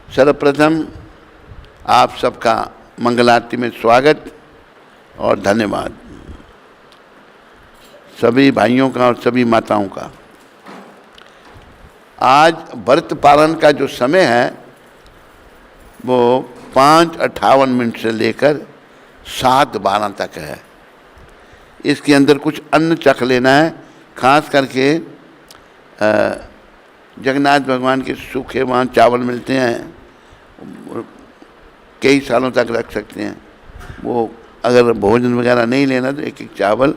सर्वप्रथम आप सबका मंगल आरती में स्वागत और धन्यवाद, सभी भाइयों का और सभी माताओं का। आज व्रत पालन का जो समय है वो 5:58 से लेकर 7:12 तक है। इसके अंदर कुछ अन्न चख लेना है, खास करके जगन्नाथ भगवान के सूखे वहाँ चावल मिलते हैं, कई सालों तक रख सकते हैं। वो अगर भोजन वगैरह नहीं लेना तो एक एक चावल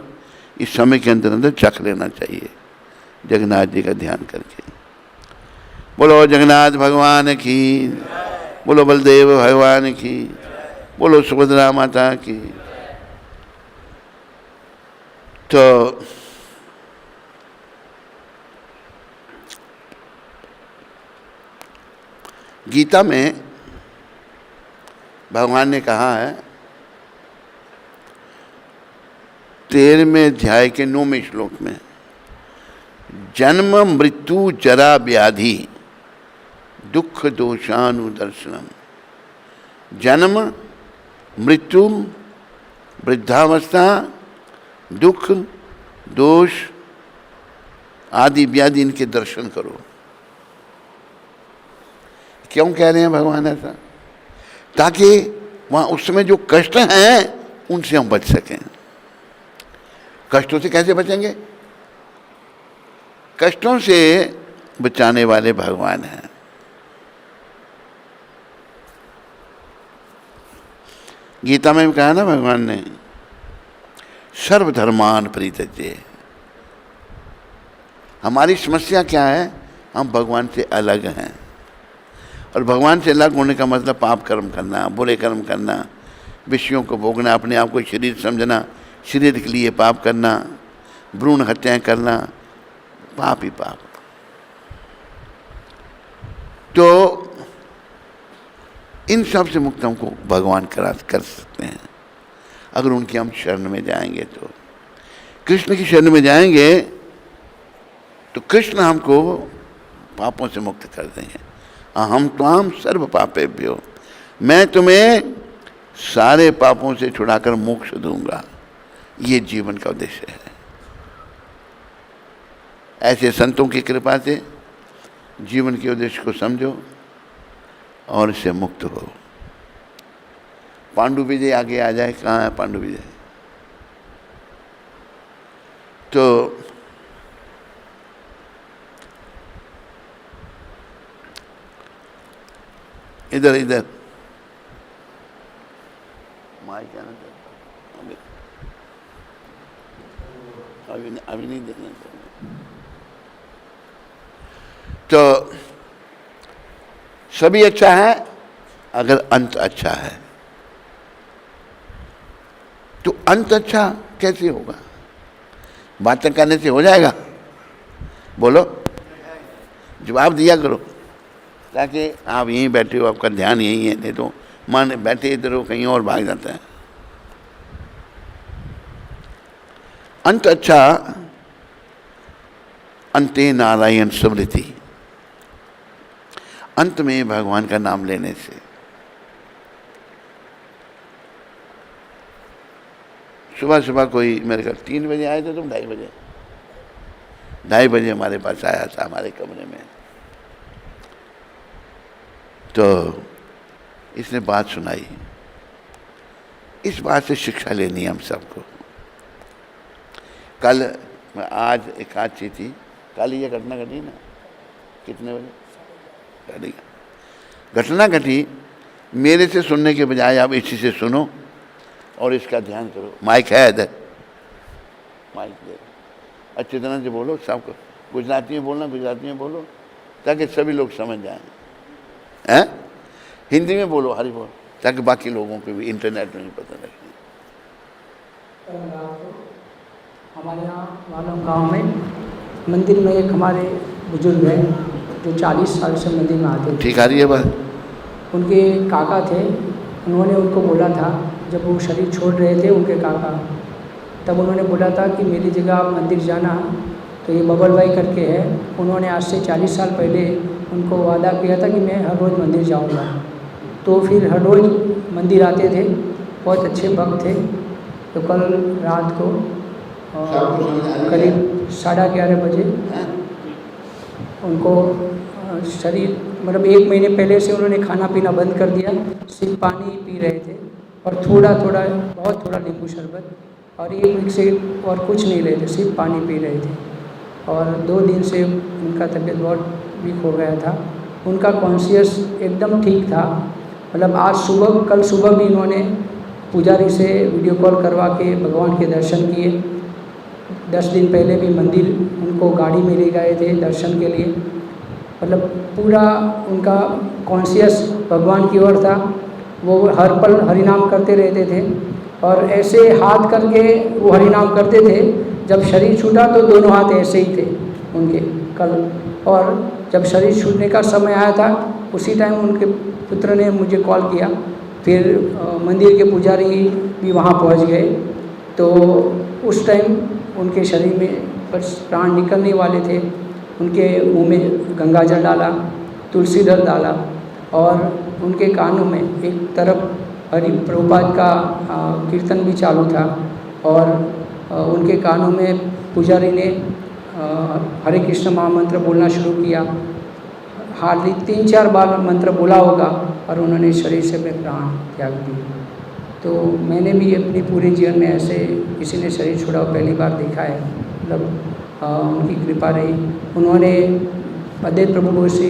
इस समय के अंदर अंदर चख लेना चाहिए, जगन्नाथ जी का ध्यान करके। बोलो जगन्नाथ भगवान की, बोलो बलदेव भगवान की, बोलो सुभद्रा माता की। तो गीता में भगवान ने कहा है 13वें अध्याय के 9वें श्लोक में, जन्म मृत्यु जरा व्याधि दुख दोषानुदर्शनम। जन्म मृत्यु वृद्धावस्था दुख दोष आदि व्याधि इनके दर्शन करो। क्यों कह रहे हैं भगवान ऐसा? ताकि वहाँ उस समय जो कष्ट हैं उनसे हम बच सकें। कष्टों से कैसे बचेंगे? कष्टों से बचाने वाले भगवान हैं। गीता में कहा ना भगवान ने, सर्वधर्मान परित्यज्य। हमारी समस्या क्या है? हम भगवान से अलग हैं। और भगवान से अलग होने का मतलब पाप कर्म करना, बुरे कर्म करना, विषयों को भोगना, अपने आप को शरीर समझना, शरीर के लिए पाप करना, भ्रूण हत्याएं करना, पाप ही पाप। तो इन सब से मुक्त हमको भगवान कर सकते हैं अगर उनकी हम शरण में जाएंगे। तो कृष्ण की शरण में जाएंगे तो कृष्ण हमको पापों से मुक्त कर देंगे। अहम त्वाम सर्व पापेभ्यो, मैं तुम्हें सारे पापों से छुड़ाकर मोक्ष दूंगा। ये जीवन का उद्देश्य है। ऐसे संतों की कृपा से जीवन के उद्देश्य को समझो और इससे मुक्त हो। पांडु विजय आगे आ जाए। कहाँ है पांडु विजय? तो इधर इधर माइक आना अभी नहीं देना। तो सभी अच्छा है अगर अंत अच्छा है। तो अंत अच्छा कैसे होगा? बातें करने से हो जाएगा? बोलो, जवाब दिया करो, ताकि आप यहीं बैठे हो, आपका ध्यान यहीं है। नहीं तो मन बैठे इधर हो, कहीं और भाग जाता है। अंत अच्छा, अंते नारायण स्मृति। अंत में भगवान का नाम लेने से। सुबह सुबह कोई मेरे घर 3 बजे आए थे, तुम 2:30 बजे हमारे पास आया था हमारे कमरे में। तो इसने बात सुनाई। इस बात से शिक्षा लेनी है हम सबको। कल आज एकादशी थी, कल ये घटना घटी ना, कितने बजे घटना घटी। मेरे से सुनने के बजाय आप इसी से सुनो और इसका ध्यान करो। माइक है इधर, माइक दे, अच्छी तरह से बोलो सबको। गुजराती में बोलना, गुजराती में बोलो ताकि सभी लोग समझ जाएं। हैं? हिंदी में बोलो, हरी बोल, ताकि बाकी लोगों को भी इंटरनेट में भी पता लगे। हमारे यहाँ वालों गांव में मंदिर में एक हमारे बुजुर्ग हैं जो 40 साल से मंदिर में आते थे। ठीक आ रही है बात? उनके काका थे, उन्होंने उनको बोला था जब वो शरीर छोड़ रहे थे उनके काका, तब उन्होंने बोला था कि मेरी जगह आप मंदिर जाना। तो ये बबल भाई करके है, उन्होंने आज से 40 साल पहले उनको वादा किया था कि मैं हर रोज़ मंदिर जाऊंगा। तो फिर हर रोज़ मंदिर आते थे, बहुत अच्छे भक्त थे। तो कल रात को करीब 11:30 बजे उनको शरीर मतलब 1 महीने पहले से उन्होंने खाना पीना बंद कर दिया, सिर्फ पानी पी रहे थे और थोड़ा थोड़ा बहुत थोड़ा नींबू शरबत, और 1 वीक से और कुछ नहीं ले थे, सिर्फ पानी पी रहे थे। और 2 दिन से उनका तबीयत बहुत वीक हो गया था। उनका कॉन्शियस एकदम ठीक था। मतलब कल सुबह भी इन्होंने पुजारी से वीडियो कॉल करवा के भगवान के दर्शन किए। 10 दिन पहले भी मंदिर उनको गाड़ी में ले गए थे दर्शन के लिए। मतलब पूरा उनका कॉन्शियस भगवान की ओर था। वो हर पल हरिनाम करते रहते थे और ऐसे हाथ करके वो हरिनाम करते थे। जब शरीर छूटा तो दोनों हाथ ऐसे ही थे उनके कल। और जब शरीर छूटने का समय आया था उसी टाइम उनके पुत्र ने मुझे कॉल किया। फिर मंदिर के पुजारी भी वहाँ पहुँच गए। तो उस टाइम उनके शरीर में बस प्राण निकलने वाले थे। उनके मुंह में गंगा जल डाला, तुलसी दल डाला और उनके कानों में एक तरफ हरि प्रभुपाद का कीर्तन भी चालू था और उनके कानों में पुजारी ने हरे कृष्ण महामंत्र बोलना शुरू किया। हार्डली 3-4 बार मंत्र बोला होगा और उन्होंने शरीर से अपने प्राण त्याग दिए। तो मैंने भी अपने पूरे जीवन में ऐसे किसी ने शरीर छोड़ा पहली बार देखा है। मतलब उनकी कृपा रही। उन्होंने अद्वैत प्रभु को से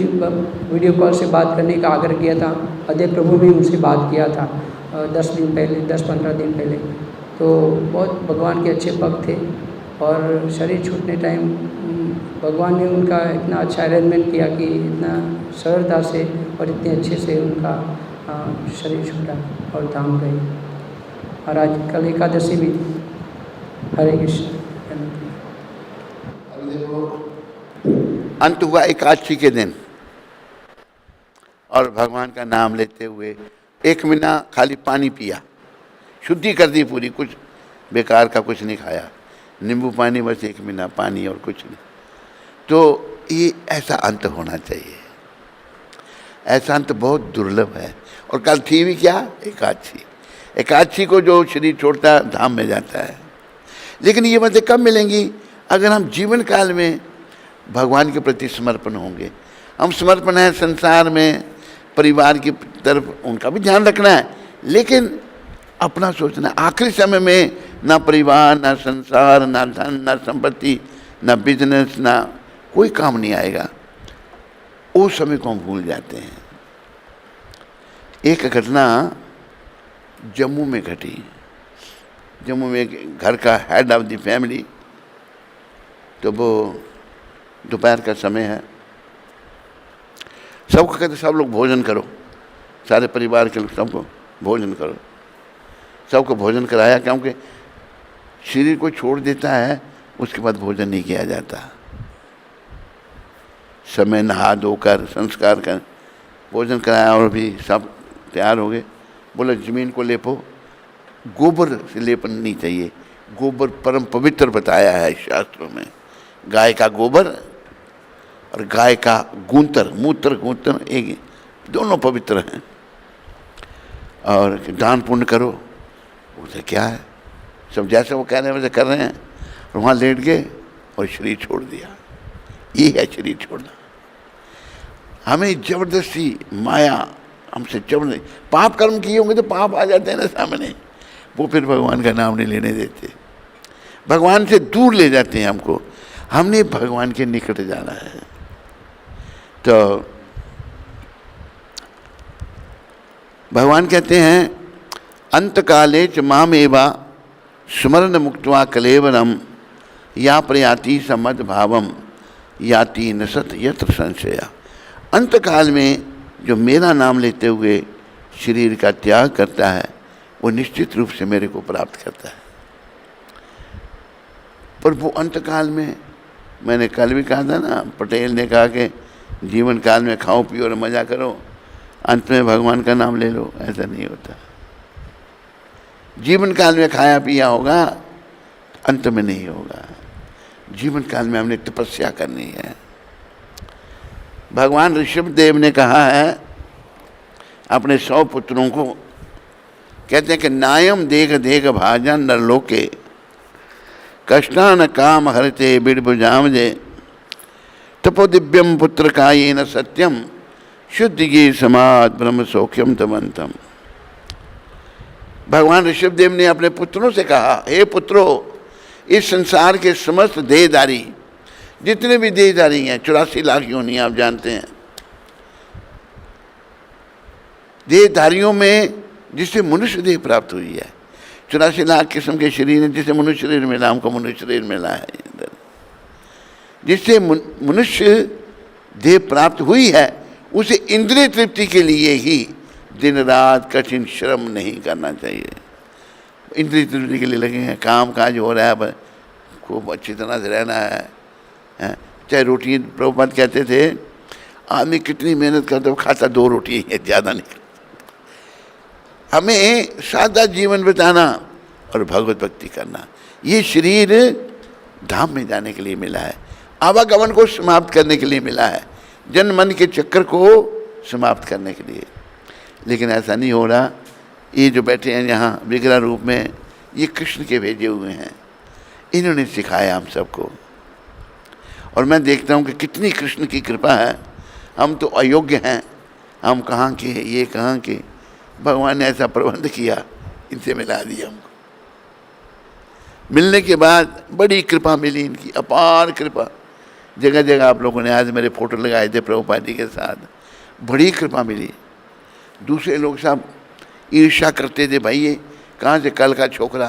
वीडियो कॉल से बात करने का आग्रह किया था। अद्वैत प्रभु भी उनसे बात किया था 10-15 दिन पहले। तो बहुत भगवान के अच्छे भक्त थे और शरीर छूटने टाइम भगवान ने उनका इतना अच्छा अरेंजमेंट किया कि इतना सरलता से और इतने अच्छे से उनका शरीर छूटा और धाम गए। और आज कल एकादशी भी थी। हरे कृष्ण। अंत हुआ एकादशी के दिन और भगवान का नाम लेते हुए 1 महीना खाली पानी पिया, शुद्धि कर दी पूरी, कुछ बेकार का कुछ नहीं खाया, नींबू पानी, बस 1 महीना पानी और कुछ नहीं। तो ये ऐसा अंत होना चाहिए। ऐसा अंत बहुत दुर्लभ है। और कल थी भी क्या? एकादशी। एकादशी को जो शरीर छोड़ता है धाम में जाता है। लेकिन ये बातें कब मिलेंगी? अगर हम जीवन काल में भगवान के प्रति समर्पण होंगे। हम समर्पण है संसार में, परिवार की तरफ, उनका भी ध्यान रखना है, लेकिन अपना सोचना। आखिरी समय में ना परिवार, ना संसार, ना धन, ना संपत्ति, ना बिजनेस, ना कोई काम नहीं आएगा। उस समय को हम भूल जाते हैं। एक घटना जम्मू में घटी। जम्मू में एक घर का हेड ऑफ द फैमिली, तो वो दोपहर का समय है, सबको कहते सब लोग भोजन करो, सारे परिवार के लोग सबको भोजन करो। सबको भोजन कराया, क्योंकि शरीर को छोड़ देता है उसके बाद भोजन नहीं किया जाता। समय नहा धोकर संस्कार कर भोजन कराया और भी सब तैयार हो गए। बोले जमीन को लेपो, गोबर से लेपन नहीं चाहिए। गोबर परम पवित्र बताया है शास्त्रों में। गाय का गोबर और गाय का गूंतर, मूत्र एक, दोनों पवित्र हैं। और दान पुण्य करो, उसे क्या है, सब जैसे वो कह रहे हैं वैसे कर रहे हैं। और वहाँ लेट गए और शरीर छोड़ दिया। ये है शरीर छोड़ना। हमें जबरदस्ती माया हमसे जबरदस्ती, पाप कर्म किए होंगे तो पाप आ जाते हैं ना सामने, वो फिर भगवान का नाम नहीं लेने देते, भगवान से दूर ले जाते हैं हमको। हमने भगवान के निकट जाना है। तो भगवान कहते हैं अंत काले च मामेवा स्मरण मुक्त्वा कलेवरम या प्रयाति समद भावम याति नसत यत्र संशया। अंत काल में जो मेरा नाम लेते हुए शरीर का त्याग करता है वो निश्चित रूप से मेरे को प्राप्त करता है। पर वो अंत काल में, मैंने कल भी कहा था ना, पटेल ने कहा कि जीवन काल में खाओ पियो और मज़ा करो, अंत में भगवान का नाम ले लो। ऐसा नहीं होता। जीवन काल में खाया पिया होगा, अंत में नहीं होगा। जीवन काल में हमने तपस्या करनी है। भगवान ऋषभदेव ने कहा है अपने 100 पुत्रों को, कहते हैं कि नायम देख देख भाजन नरलोके कष्टान काम हरते बिड़बुजामजे तपो दिव्यम पुत्र कायेन सत्यम शुद्ध ये समाज ब्रह्म सौख्यम तमंतम। भगवान ऋषभदेव ने अपने पुत्रों से कहा, हे पुत्रों, इस संसार के समस्त देहधारी, जितने भी देहधारी हैं, 84 लाख योनि आप जानते हैं, देहधारियों में जिसे मनुष्य देह प्राप्त हुई है, 84 लाख किस्म के शरीर हैं, जिसे मनुष्य शरीर मिला, हमको मनुष्य शरीर मिला है, जिससे मनुष्य देह प्राप्त हुई है, उसे इंद्रिय तृप्ति के लिए ही दिन रात कठिन श्रम नहीं करना चाहिए। इंद्रिय तृप्ति के लिए लगे हैं, काम काज हो रहा है, पर खूब अच्छी तरह से रहना है। चाहे रोटी, प्रभुपाद कहते थे आदमी कितनी मेहनत करता है, खाता 2 रोटी है, ज़्यादा नहीं। हमें सादा जीवन बिताना और भगवत भक्ति करना, ये शरीर धाम में जाने के लिए मिला है, आवागमन को समाप्त करने के लिए मिला है, जन मन के चक्कर को समाप्त करने के लिए। लेकिन ऐसा नहीं हो रहा। ये जो बैठे हैं यहाँ विग्रह रूप में, ये कृष्ण के भेजे हुए हैं, इन्होंने सिखाया हम सबको। और मैं देखता हूँ कि कितनी कृष्ण की कृपा है। हम तो अयोग्य हैं, हम कहाँ के, ये कहाँ के, भगवान ने ऐसा प्रबंध किया, इनसे मिला दिया हमको। मिलने के बाद बड़ी कृपा मिली, इनकी अपार कृपा। जगह जगह आप लोगों ने आज मेरे फोटो लगाए थे प्रभुपाद जी के साथ, बड़ी कृपा मिली। दूसरे लोग सब ईर्ष्या करते थे, भाई ये कहाँ से कल का छोकरा,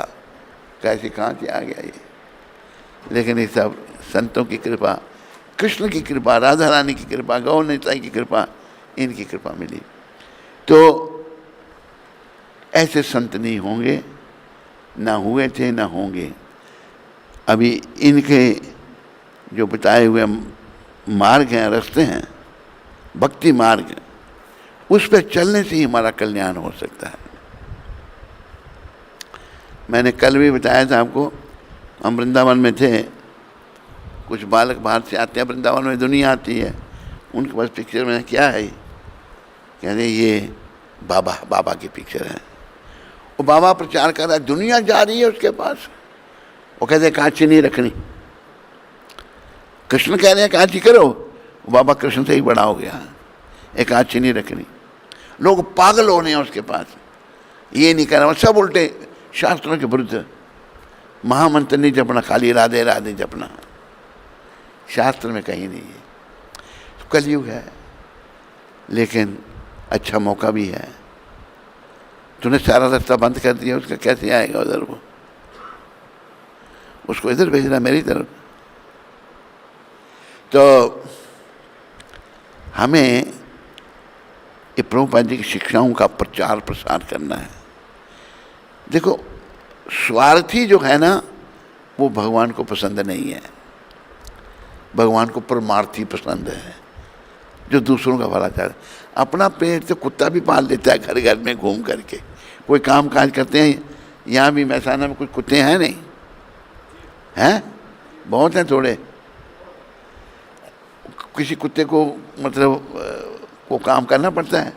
कैसे कहाँ से आ गया ये। लेकिन ये सब संतों की कृपा, कृष्ण की कृपा, राधा रानी की कृपा, गौ निताई की कृपा, इनकी कृपा मिली। तो ऐसे संत नहीं होंगे, ना हुए थे ना होंगे। अभी इनके जो बताए हुए मार्ग हैं, रास्ते हैं, भक्ति मार्ग, उस पर चलने से ही हमारा कल्याण हो सकता है। मैंने कल भी बताया था आपको, हम वृंदावन में थे, कुछ बालक बाहर से आते हैं, वृंदावन में दुनिया आती है, उनके पास पिक्चर में क्या है, कहते ये बाबा की पिक्चर है। वो बाबा प्रचार कर रहा है, दुनिया जा रही है उसके पास, वो कहते कांची नहीं रखनी। कृष्ण कह रहे हैं कांची करो, वो बाबा कृष्ण से ही बड़ा हो गया, एक कांची नहीं रखनी। लोग पागल हो रहे हैं उसके पास, ये नहीं कर रहा, सब उल्टे शास्त्रों के विरुद्ध। महामंत्र नहीं जपना, खाली राधे राधे जपना, शास्त्र में कहीं नहीं है। तो कलयुग है, लेकिन अच्छा मौका भी है। तूने सारा रास्ता बंद कर दिया, उसका कैसे आएगा उधर, वो उसको इधर भेजना मेरी तरफ। तो हमें ये प्रभुपाद जी की शिक्षाओं का प्रचार प्रसार करना है। देखो, स्वार्थी जो है ना, वो भगवान को पसंद नहीं है। भगवान को परमार्थी पसंद है, जो दूसरों का भला चाहता है। अपना पेट तो कुत्ता भी पाल लेता है घर घर में घूम करके, कोई काम काज करते हैं। यहाँ भी मैसाना में कुछ कुत्ते हैं नहीं, हैं बहुत हैं थोड़े। किसी कुत्ते को मतलब को काम करना पड़ता है,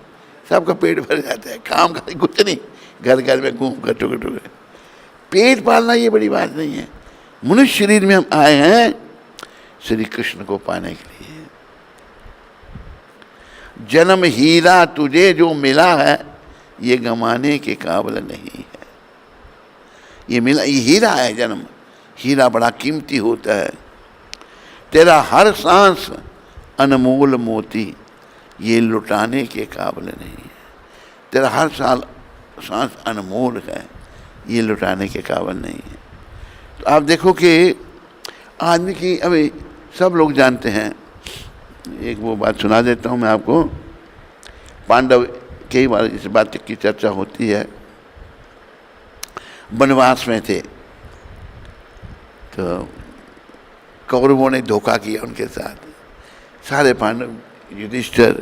सबका पेट भर जाता है, काम का कुछ नहीं, घर घर में घूम कर टुकड़े। पेट पालना ये बड़ी बात नहीं है। मनुष्य शरीर में हम आए हैं श्री कृष्ण को पाने के लिए। जन्म हीरा तुझे जो मिला है, ये गंवाने के काबिल नहीं है। ये मिला, ये हीरा है जन्म। हीरा बड़ा कीमती होता है। तेरा हर सांस अनमोल मोती, ये लुटाने के काबिल नहीं है। तेरा हर सांस अनमोल है, ये लुटाने के काबिल नहीं है। तो आप देखो कि आदमी की, अभी सब लोग जानते हैं, एक वो बात सुना देता हूँ मैं आपको। पांडव कई बार इस बात की चर्चा होती है। वनवास में थे तो कौरवों ने धोखा किया उनके साथ। सारे पांडव, युधिष्ठिर,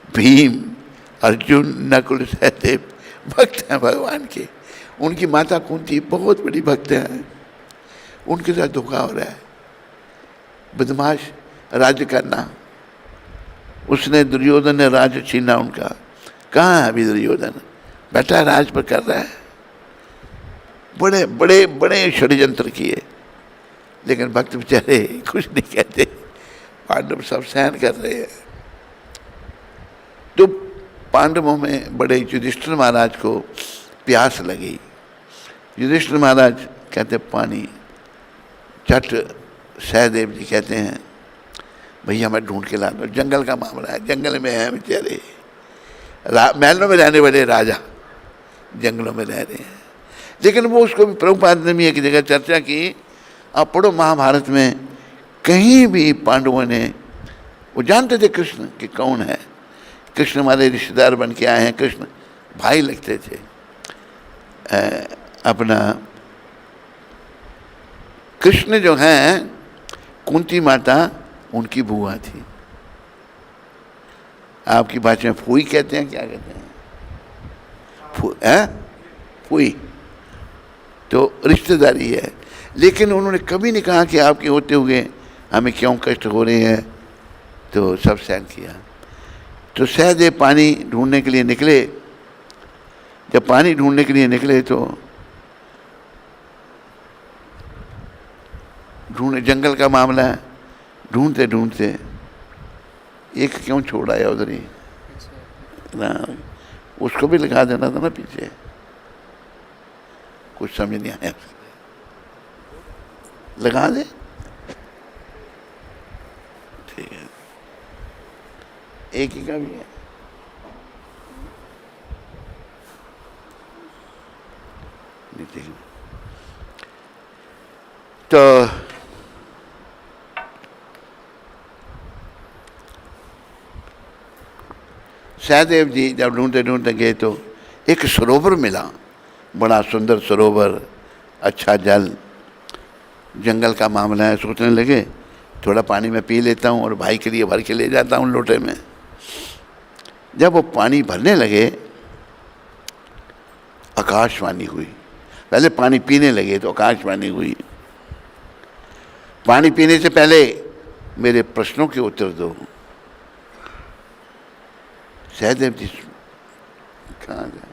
भीम, अर्जुन, नकुल, सहदेव भक्त हैं भगवान के। उनकी माता कुंती बहुत बड़ी भक्त है, उनके साथ धोखा हो रहा है। बदमाश राज्य करना, उसने दुर्योधन ने राज छीना उनका। कहाँ है अभी दुर्योधन? बैठा राज पर कर रहा है। बड़े बड़े बड़े षड्यंत्र किए, लेकिन भक्त बेचारे कुछ नहीं कहते, पांडव सब सहन कर रहे हैं। तो पांडवों में बड़े युधिष्ठिर महाराज को प्यास लगी। युधिष्ठिर महाराज कहते पानी। चट सहदेव जी कहते हैं भैया मैं ढूंढ के ला दो, जंगल का मामला है, जंगल में है बेचारे, महलों में रहने वाले राजा जंगलों में रह रहे हैं। लेकिन वो उसको भी प्रभुपाद ने भी एक जगह चर्चा की। आप पढ़ो महाभारत में, कहीं भी पांडवों ने, वो जानते थे कृष्ण कि कौन है, कृष्ण हमारे रिश्तेदार बन के आए हैं, कृष्ण भाई लगते थे। अपना कृष्ण जो हैं कुंती माता उनकी बुआ थी। आपकी भाषा में फूई कहते हैं, क्या कहते हैं? फूई। तो रिश्तेदारी है, लेकिन उन्होंने कभी नहीं कहा कि आपके होते हुए हमें क्यों कष्ट हो रहे हैं, तो सब सहन किया। तो सहदेव पानी ढूंढने के लिए निकले। जब पानी ढूंढने के लिए निकले तो जंगल का मामला है, ढूंढते ढूंढते एक क्यों छोड़ आया उधर ही ना, उसको भी लगा देना था ना पीछे, कुछ समझ नहीं आया। लगा दे, ठीक है, एक ही का भी है। तो सहदेव जी जब ढूंढते ढूंढते गए तो एक सरोवर मिला, बड़ा सुंदर सरोवर, अच्छा जल, जंगल का मामला है। सोचने लगे थोड़ा पानी में पी लेता हूँ और भाई के लिए भर के ले जाता हूँ लोटे में। जब वो पानी भरने लगे आकाशवाणी हुई। पहले पानी पीने लगे तो आकाशवाणी हुई, पानी पीने से पहले मेरे प्रश्नों के उत्तर दो। सहदेव जी कहाँ गए?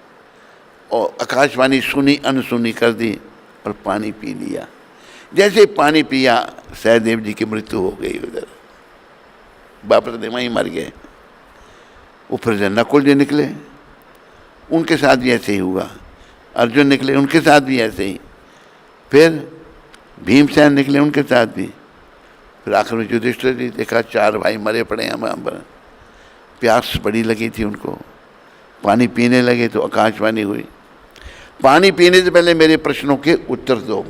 और आकाशवाणी सुनी अनसुनी कर दी और पानी पी लिया। जैसे पानी पिया सहदेव जी की मृत्यु हो गई। उधर वापस ने वहीं मर गए। ऊपर से नकुल जी निकले, उनके साथ भी ऐसे ही हुआ। अर्जुन निकले, उनके साथ भी ऐसे ही। फिर भीमसेन निकले, उनके साथ भी। फिर आखिर में युधिष्ठिर जी देखा 4 भाई मरे पड़े हैं वहाँ पर। प्यास बड़ी लगी थी उनको, पानी पीने लगे तो आकाशवाणी हुई, पानी पीने से पहले मेरे प्रश्नों के उत्तर दो,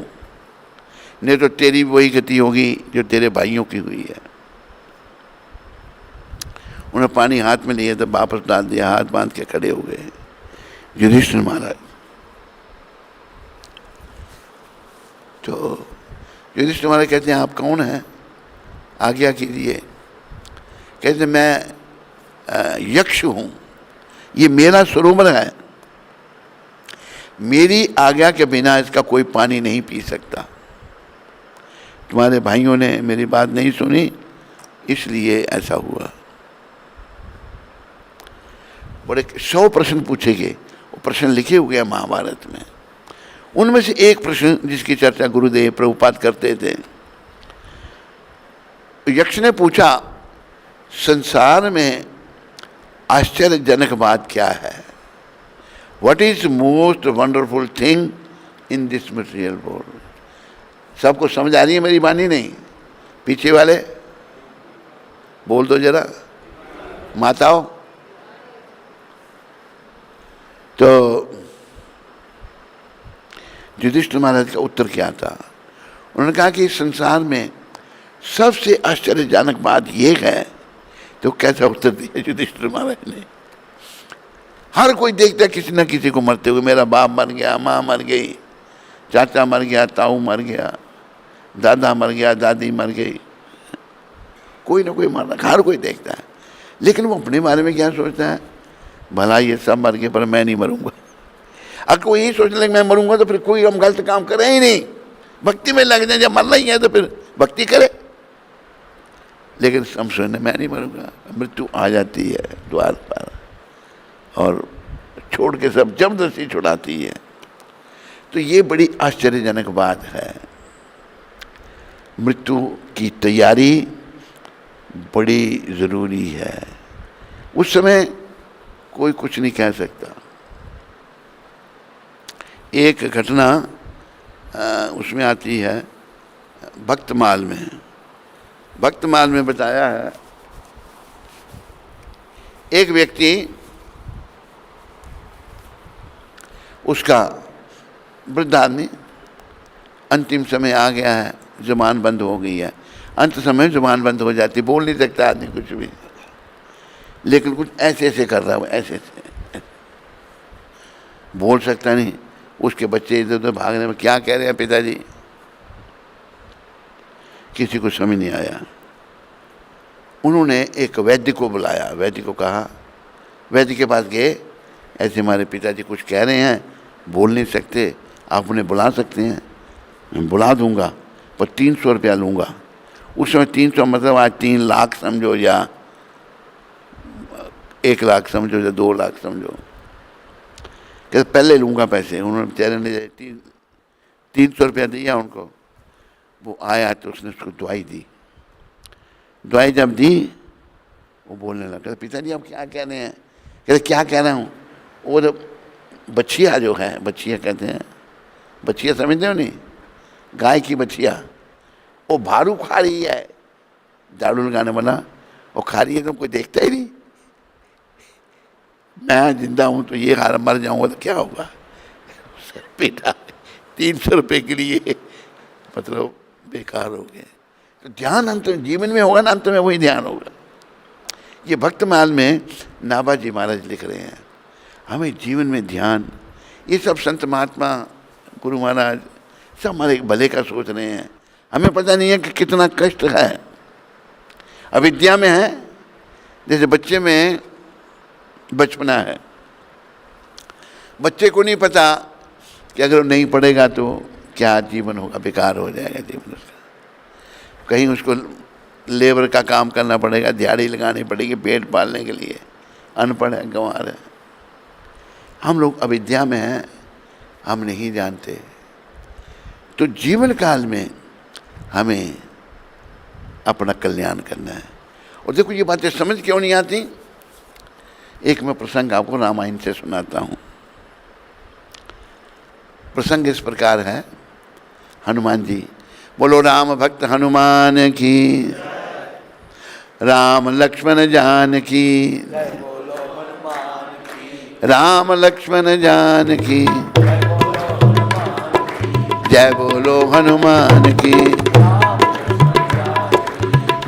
नहीं तो तेरी वही गति होगी जो तेरे भाइयों की हुई है। उन्होंने पानी हाथ में लिया तो वापस डाल दिया, हाथ बांध के खड़े हो गए युधिष्ठिर महाराज। तो युधिष्ठिर महाराज कहते हैं आप कौन हैं, आज्ञा कीजिए। कहते मैं यक्ष हूँ, ये मेरा सरोवर है, मेरी आज्ञा के बिना इसका कोई पानी नहीं पी सकता। तुम्हारे भाइयों ने मेरी बात नहीं सुनी, इसलिए ऐसा हुआ। बड़े 100 प्रश्न पूछे गए, वो प्रश्न लिखे हुए हैं महाभारत में। उनमें से एक प्रश्न जिसकी चर्चा गुरुदेव प्रभुपाद करते थे, यक्ष ने पूछा संसार में आश्चर्यजनक बात क्या है? What is most wonderful thing in this material world? सबको समझ आ रही है मेरी वाणी? नहीं, पीछे वाले बोल दो जरा, माताओं। तो युधिष्ठिर महाराज का उत्तर क्या था? उन्होंने कहा कि इस संसार में सबसे आश्चर्यजनक बात यह है। तो कैसा उत्तर दिया युधिष्ठिर महाराज ने? हर कोई देखता है किसी न किसी को मरते हुए, मेरा बाप मर गया, माँ मर गई, चाचा मर गया, ताऊ मर गया, दादा मर गया, दादी मर गई, कोई ना कोई मर रहा, हर कोई देखता है। लेकिन वो अपने बारे में क्या सोचता है? भला ये सब मर गए पर मैं नहीं मरूंगा। अगर कोई यही सोचने लगे मैं मरूंगा तो फिर कोई हम गलत काम करें ही नहीं, भक्ति में लग जाए। जब मरना ही है तो फिर भक्ति करे। लेकिन हम सुने मैं नहीं मरूंगा, मृत्यु आ जाती है द्वार पर और छोड़ के सब जबरदस्ती छुड़ाती है। तो ये बड़ी आश्चर्यजनक बात है। मृत्यु की तैयारी बड़ी ज़रूरी है। उस समय कोई कुछ नहीं कह सकता। एक घटना उसमें आती है भक्तमाल में। भक्तमाल में बताया है एक व्यक्ति, उसका वृद्ध आदमी, अंतिम समय आ गया है, जुबान बंद हो गई है। अंत समय जुबान बंद हो जाती, बोल नहीं सकता आदमी कुछ भी, लेकिन कुछ ऐसे ऐसे कर रहा है, ऐसे ऐसे बोल सकता नहीं। उसके बच्चे इधर उधर भागने में क्या कह रहे हैं पिताजी, किसी को समझ नहीं आया। उन्होंने एक वैद्य को बुलाया, वैद्य को कहा, वैद्य के पास गए, ऐसे हमारे पिताजी कुछ कह रहे हैं, बोल नहीं सकते, आप उन्हें बुला सकते हैं? मैं बुला दूंगा, पर 300 रुपया लूँगा। उस समय 300 मतलब आज 3 लाख समझो, या 1 लाख समझो, या 2 लाख समझो। कहते पहले लूँगा पैसे। उन्होंने बेचारे ने 300 रुपया दिया उनको। वो आया तो उसने उसको दवाई दी। दवाई जब दी वो बोलने लगा, कहते पिताजी आप क्या कह रहे हैं? कहते क्या कह रहा हूँ? वो तो बछिया जो है, बछिया कहते हैं, बछिया समझते हो नहीं, गाय की बछिया, वो भारू खा रही है, झाड़ू लगाने वाला, वो खा रही है, तुमको देखता ही नहीं। मैं जिंदा हूँ तो ये हार मर जाऊँगा तो क्या होगा? बेटा 300 रुपये के लिए मतलब बेकार हो गए। तो ध्यान अंत जीवन में होगा ना, अंत में वही ध्यान होगा। ये भक्तमाल में नाभाजी महाराज लिख रहे हैं, हमें जीवन में ध्यान, ये सब संत महात्मा गुरु महाराज सब हमारे भले का सोच रहे हैं। हमें पता नहीं है कि कितना कष्ट है, अविद्या में है। जैसे बच्चे में बचपना है, बच्चे को नहीं पता कि अगर वो नहीं पढ़ेगा तो क्या जीवन होगा, बेकार हो जाएगा जीवन उसका। कहीं उसको लेबर का काम करना पड़ेगा, दिहाड़ी लगानी पड़ेगी पेट पालने के लिए, अनपढ़ है, गंवार है। हम लोग अविद्या में हैं, हम नहीं जानते। तो जीवन काल में हमें अपना कल्याण करना है। और देखो ये बातें समझ क्यों नहीं आती। एक मैं प्रसंग आपको रामायण से सुनाता हूँ। प्रसंग इस प्रकार है, हनुमान जी, बोलो राम भक्त हनुमान की, राम लक्ष्मण जान की, राम लक्ष्मण जान की, जय बोलो हनुमान की,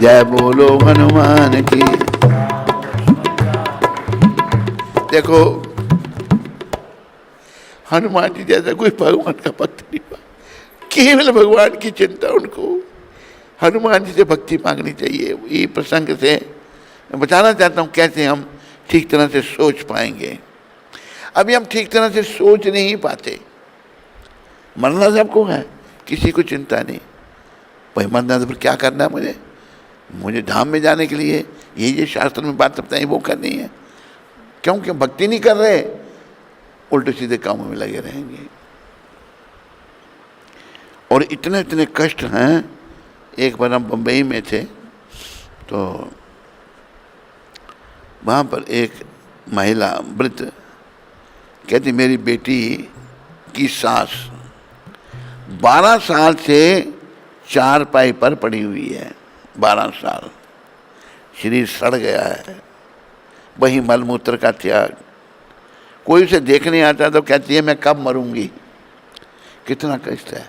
जय बोलो हनुमान की। देखो हनुमान जी जैसा कोई भगवान का भक्त नहीं हुआ, केवल भगवान की चिंता उनको। हनुमान जी से भक्ति मांगनी चाहिए। ये प्रसंग से मैं बताना चाहता हूँ कैसे हम ठीक तरह से सोच पाएंगे। अभी हम ठीक तरह से सोच नहीं पाते। मरना सबको है, किसी को चिंता नहीं। भाई मरना तो फिर क्या करना है मुझे धाम में जाने के लिए ये शास्त्र में बात बताई वो करनी है। क्योंकि भक्ति नहीं कर रहे, उल्टे सीधे कामों में लगे रहेंगे। और इतने इतने कष्ट हैं। एक बार हम बम्बई में थे तो वहाँ पर एक महिला वृद्ध कहती मेरी बेटी की सास 12 साल से चारपाई पर पड़ी हुई है। 12 साल शरीर सड़ गया है, वही मलमूत्र का त्याग। कोई उसे देखने आता तो कहती है मैं कब मरूंगी। कितना कष्ट है,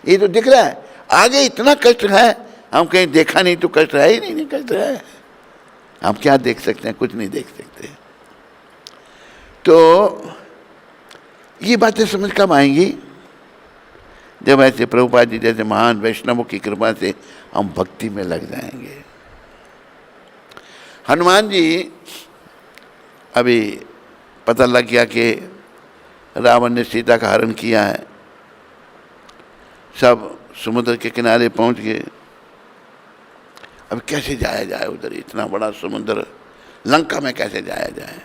ये तो दिख रहा है, आगे इतना कष्ट है। हम कहीं देखा नहीं तो कष्ट है ही नहीं, कष्ट है। हम क्या देख सकते हैं? कुछ नहीं देख सकते। तो ये बातें समझ कब आएंगी? जब ऐसे प्रभुपाद जी जैसे महान वैष्णवों की कृपा से हम भक्ति में लग जाएंगे। हनुमान जी अभी पता लग गया कि रावण ने सीता का हरण किया है, सब समुद्र के किनारे पहुंच गए। अब कैसे जाया जाए उधर, इतना बड़ा समुद्र, लंका में कैसे जाया जाए।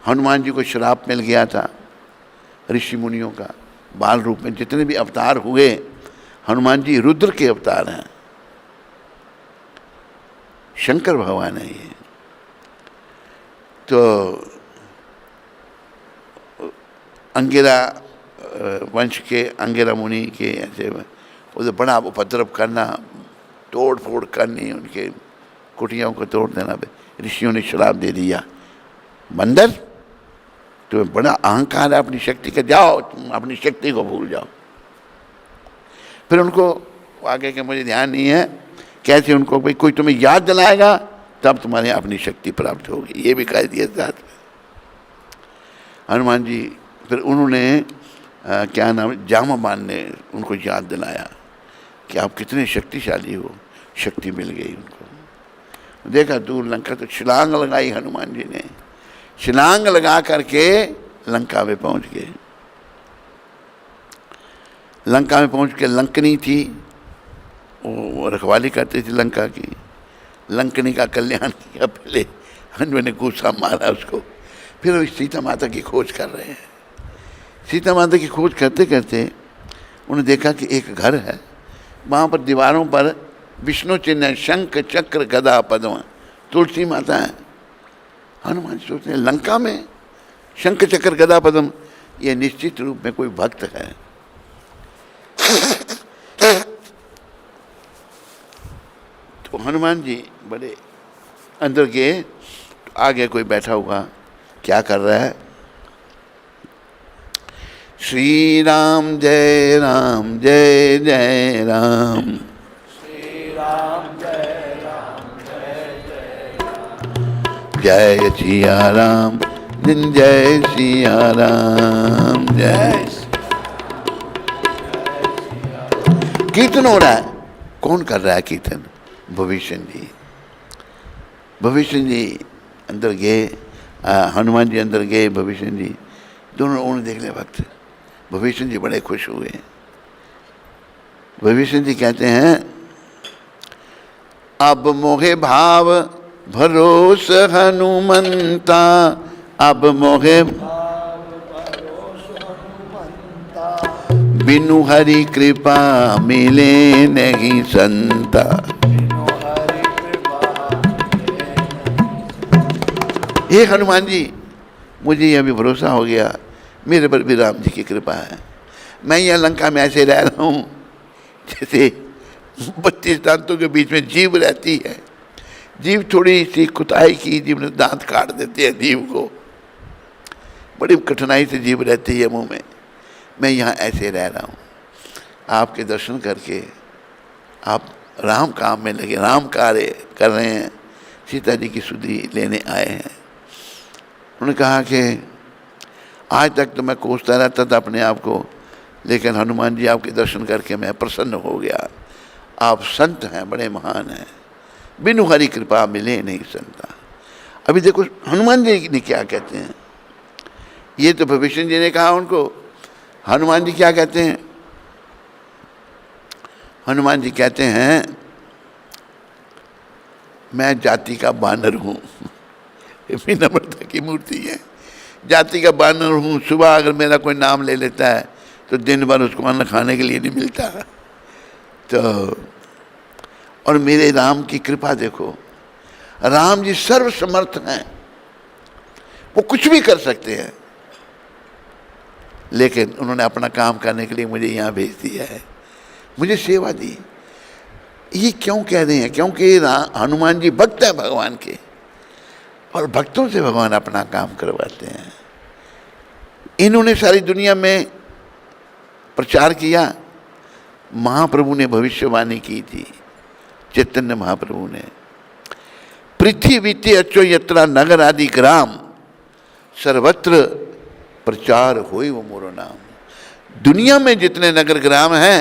हनुमान जी को श्राप मिल गया था ऋषि मुनियों का, बाल रूप में जितने भी अवतार हुए हनुमान जी रुद्र के अवतार हैं, शंकर भगवान है ये। तो अंगिरा वंश के, अंगिरा मुनि के ऐसे उधर बड़ा उपद्रव करना, तोड़ फोड़ करनी, उनके कुटियाओं को तोड़ देना। ऋषियों ने श्राप दे दिया, बंदर तुम्हें बड़ा अहंकार है अपनी शक्ति का, जाओ तुम अपनी शक्ति को भूल जाओ। फिर उनको आगे के मुझे ध्यान नहीं है कैसे, उनको भाई कोई तुम्हें याद दिलाएगा तब तुम्हारे अपनी शक्ति प्राप्त होगी, ये भी कह दिया साथ में। हनुमान जी फिर उन्होंने क्या नाम, जामवान ने उनको याद दिलाया कि आप कितने शक्तिशाली हो, शक्ति मिल गई उनको। देखा दूर लंका, तो छलांग लगाई हनुमान जी ने, छलांग लगा करके लंका में पहुंच गए। लंका में पहुंच के लंकनी थी, वो रखवाली करती थी लंका की, लंकनी का कल्याण किया। पहले हनुमान ने गुस्सा मारा उसको, फिर वो सीता माता की खोज कर रहे हैं। सीता माता की खोज करते करते उन्होंने देखा कि एक घर है, वहाँ पर दीवारों पर विष्णु चिन्ह है, शंख चक्र गदा पद्म, तुलसी माता है। हनुमान सोचते हैं लंका में शंख चक्र गदा पद्म, ये निश्चित रूप में कोई भक्त है। तो हनुमान जी बड़े अंदर गए, आगे कोई बैठा हुआ क्या कर रहा है, श्री राम जय राम जय जय राम, श्री राम जय राम जय जय राम, जय सिया राम जय सिया राम, जय। कीर्तन हो रहा है, कौन कर रहा है कीर्तन? भविष्ण जी। भविष्ण जी अंदर गए, हनुमान जी अंदर गए, भविष्ण जी दोनों उन्हें देखने वक्त भविष्ण जी बड़े खुश हुए। भविष्ण जी कहते हैं, अब मोहे भाव भरोस हनुमंता, अब मोहे बिनु हरि कृपा मिले नहीं संता। हे हनुमान जी, मुझे यह भी भरोसा हो गया, मेरे पर भी राम जी की कृपा है। मैं यहाँ लंका में ऐसे रह रहा हूँ जैसे 32 दांतों के बीच में जीव रहती है। जीव थोड़ी सी कुताई की, जीव ने दांत काट देते हैं जीव को, बड़ी कठिनाई से जीव रहती है मुंह में। मैं यहाँ ऐसे रह रहा हूँ, आपके दर्शन करके आप राम काम में लगे, राम कार्य कर रहे हैं, सीता जी की सुधि लेने आए हैं। उन्होंने कहा कि आज तक तो मैं कोसता रहता था अपने आप को, लेकिन हनुमान जी आपके दर्शन करके मैं प्रसन्न हो गया। आप संत हैं, बड़े महान हैं, बिनु हरि कृपा मिले नहीं संता। अभी देखो हनुमान जी ने क्या कहते हैं, ये तो भविष्य जी ने कहा उनको, हनुमान जी क्या कहते हैं? हनुमान जी कहते हैं, मैं जाति का बानर हूँ। विनम्रता की मूर्ति है, जाति का बानर हूँ। सुबह अगर मेरा कोई नाम ले लेता है तो दिन भर उसको अन्न खाने के लिए नहीं मिलता। तो और मेरे राम की कृपा देखो, राम जी सर्वसमर्थ हैं, वो कुछ भी कर सकते हैं, लेकिन उन्होंने अपना काम करने के लिए मुझे यहाँ भेज दिया है, मुझे सेवा दी। ये क्यों कह रहे हैं? क्योंकि हनुमान जी भक्त है भगवान के, और भक्तों से भगवान अपना काम करवाते हैं। इन्होंने सारी दुनिया में प्रचार किया। महाप्रभु ने भविष्यवाणी की थी, चैतन्य महाप्रभु ने, पृथ्वी अच्छो यत्रा नगर आदि ग्राम, सर्वत्र प्रचार होई वो मोरो नाम। दुनिया में जितने नगर ग्राम हैं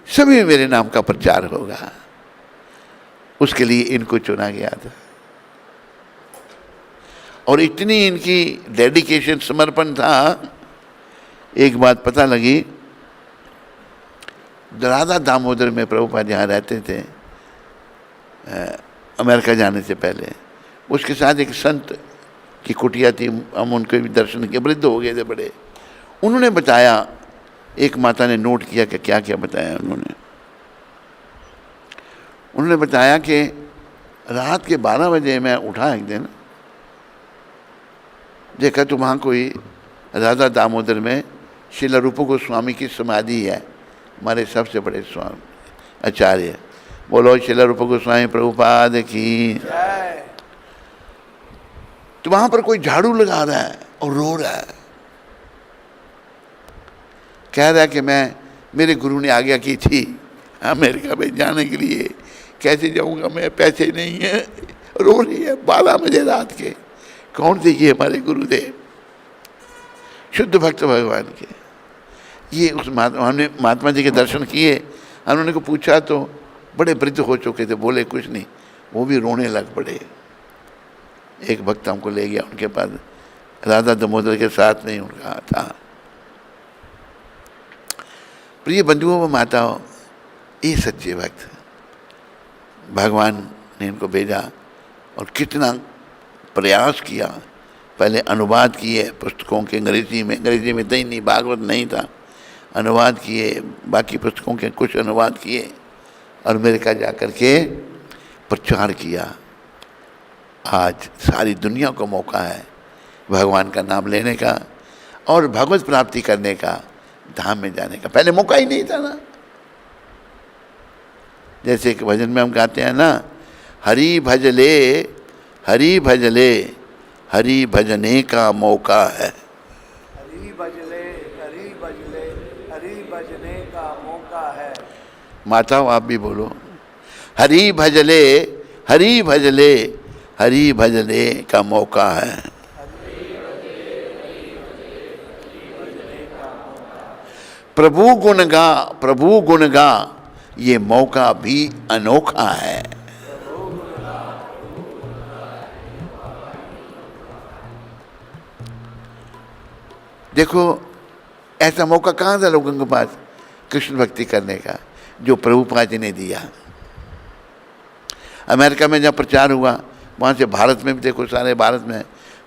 सभी में मेरे नाम का प्रचार होगा। उसके लिए इनको चुना गया था, और इतनी इनकी डेडिकेशन, समर्पण था। एक बात पता लगी, राधा दामोदर में प्रभुपाद जहाँ रहते थे अमेरिका जाने से पहले, उसके साथ एक संत की कुटिया थी, हम उनके भी दर्शन किए, वृद्ध हो गए थे बड़े। उन्होंने बताया, एक माता ने नोट किया कि क्या क्या बताया उन्होंने बताया कि रात के 12 बजे मैं उठा एक दिन, देखा तो वहाँ कोई राधा दामोदर में श्रील रूप गोस्वामी की समाधि है, हमारे सबसे बड़े स्वामी आचार्य। बोलो श्रील रूप गोस्वामी प्रभुपाद की। तो वहाँ पर कोई झाड़ू लगा रहा है और रो रहा है, कह रहा है कि मेरे गुरु ने आज्ञा की थी अमेरिका में जाने के लिए, कैसे जाऊंगा मैं, पैसे नहीं है। रो रही है 12 बजे रात के। कौन थे ये? हमारे गुरुदेव, शुद्ध भक्त भगवान के। ये उस हमने महात्मा जी के दर्शन किए, उन्होंने को पूछा तो बड़े वृद्ध हो चुके थे, बोले कुछ नहीं, वो भी रोने लग पड़े। एक भक्त हमको ले गया उनके पास, राधा दामोदर के साथ में उनका था। प्रिय बंधुओं व माताओं, ये सच्चे भक्त भगवान ने इनको भेजा और कितना प्रयास किया। पहले अनुवाद किए पुस्तकों के अंग्रेजी में तो नहीं, भागवत नहीं था, अनुवाद किए, बाकी पुस्तकों के कुछ अनुवाद किए और अमेरिका जा कर के प्रचार किया। आज सारी दुनिया को मौका है भगवान का नाम लेने का और भगवत प्राप्ति करने का, धाम में जाने का। पहले मौका ही नहीं था ना। जैसे एक भजन में हम गाते हैं ना, हरि भजले हरि भजले हरि भजने का मौका है। हरि भजले हरि भजले हरि भजने का मौका है। माताओं आप भी बोलो, हरि भजले हरि भजले हरि भजने का मौका है। प्रभु गुण गा प्रभु गुण गा, ये मौका भी अनोखा है। देखो ऐसा मौका कहाँ था लोगों के पास कृष्ण भक्ति करने का, जो प्रभुपाद जी ने दिया। अमेरिका में जब प्रचार हुआ, वहाँ से भारत में भी देखो, सारे भारत में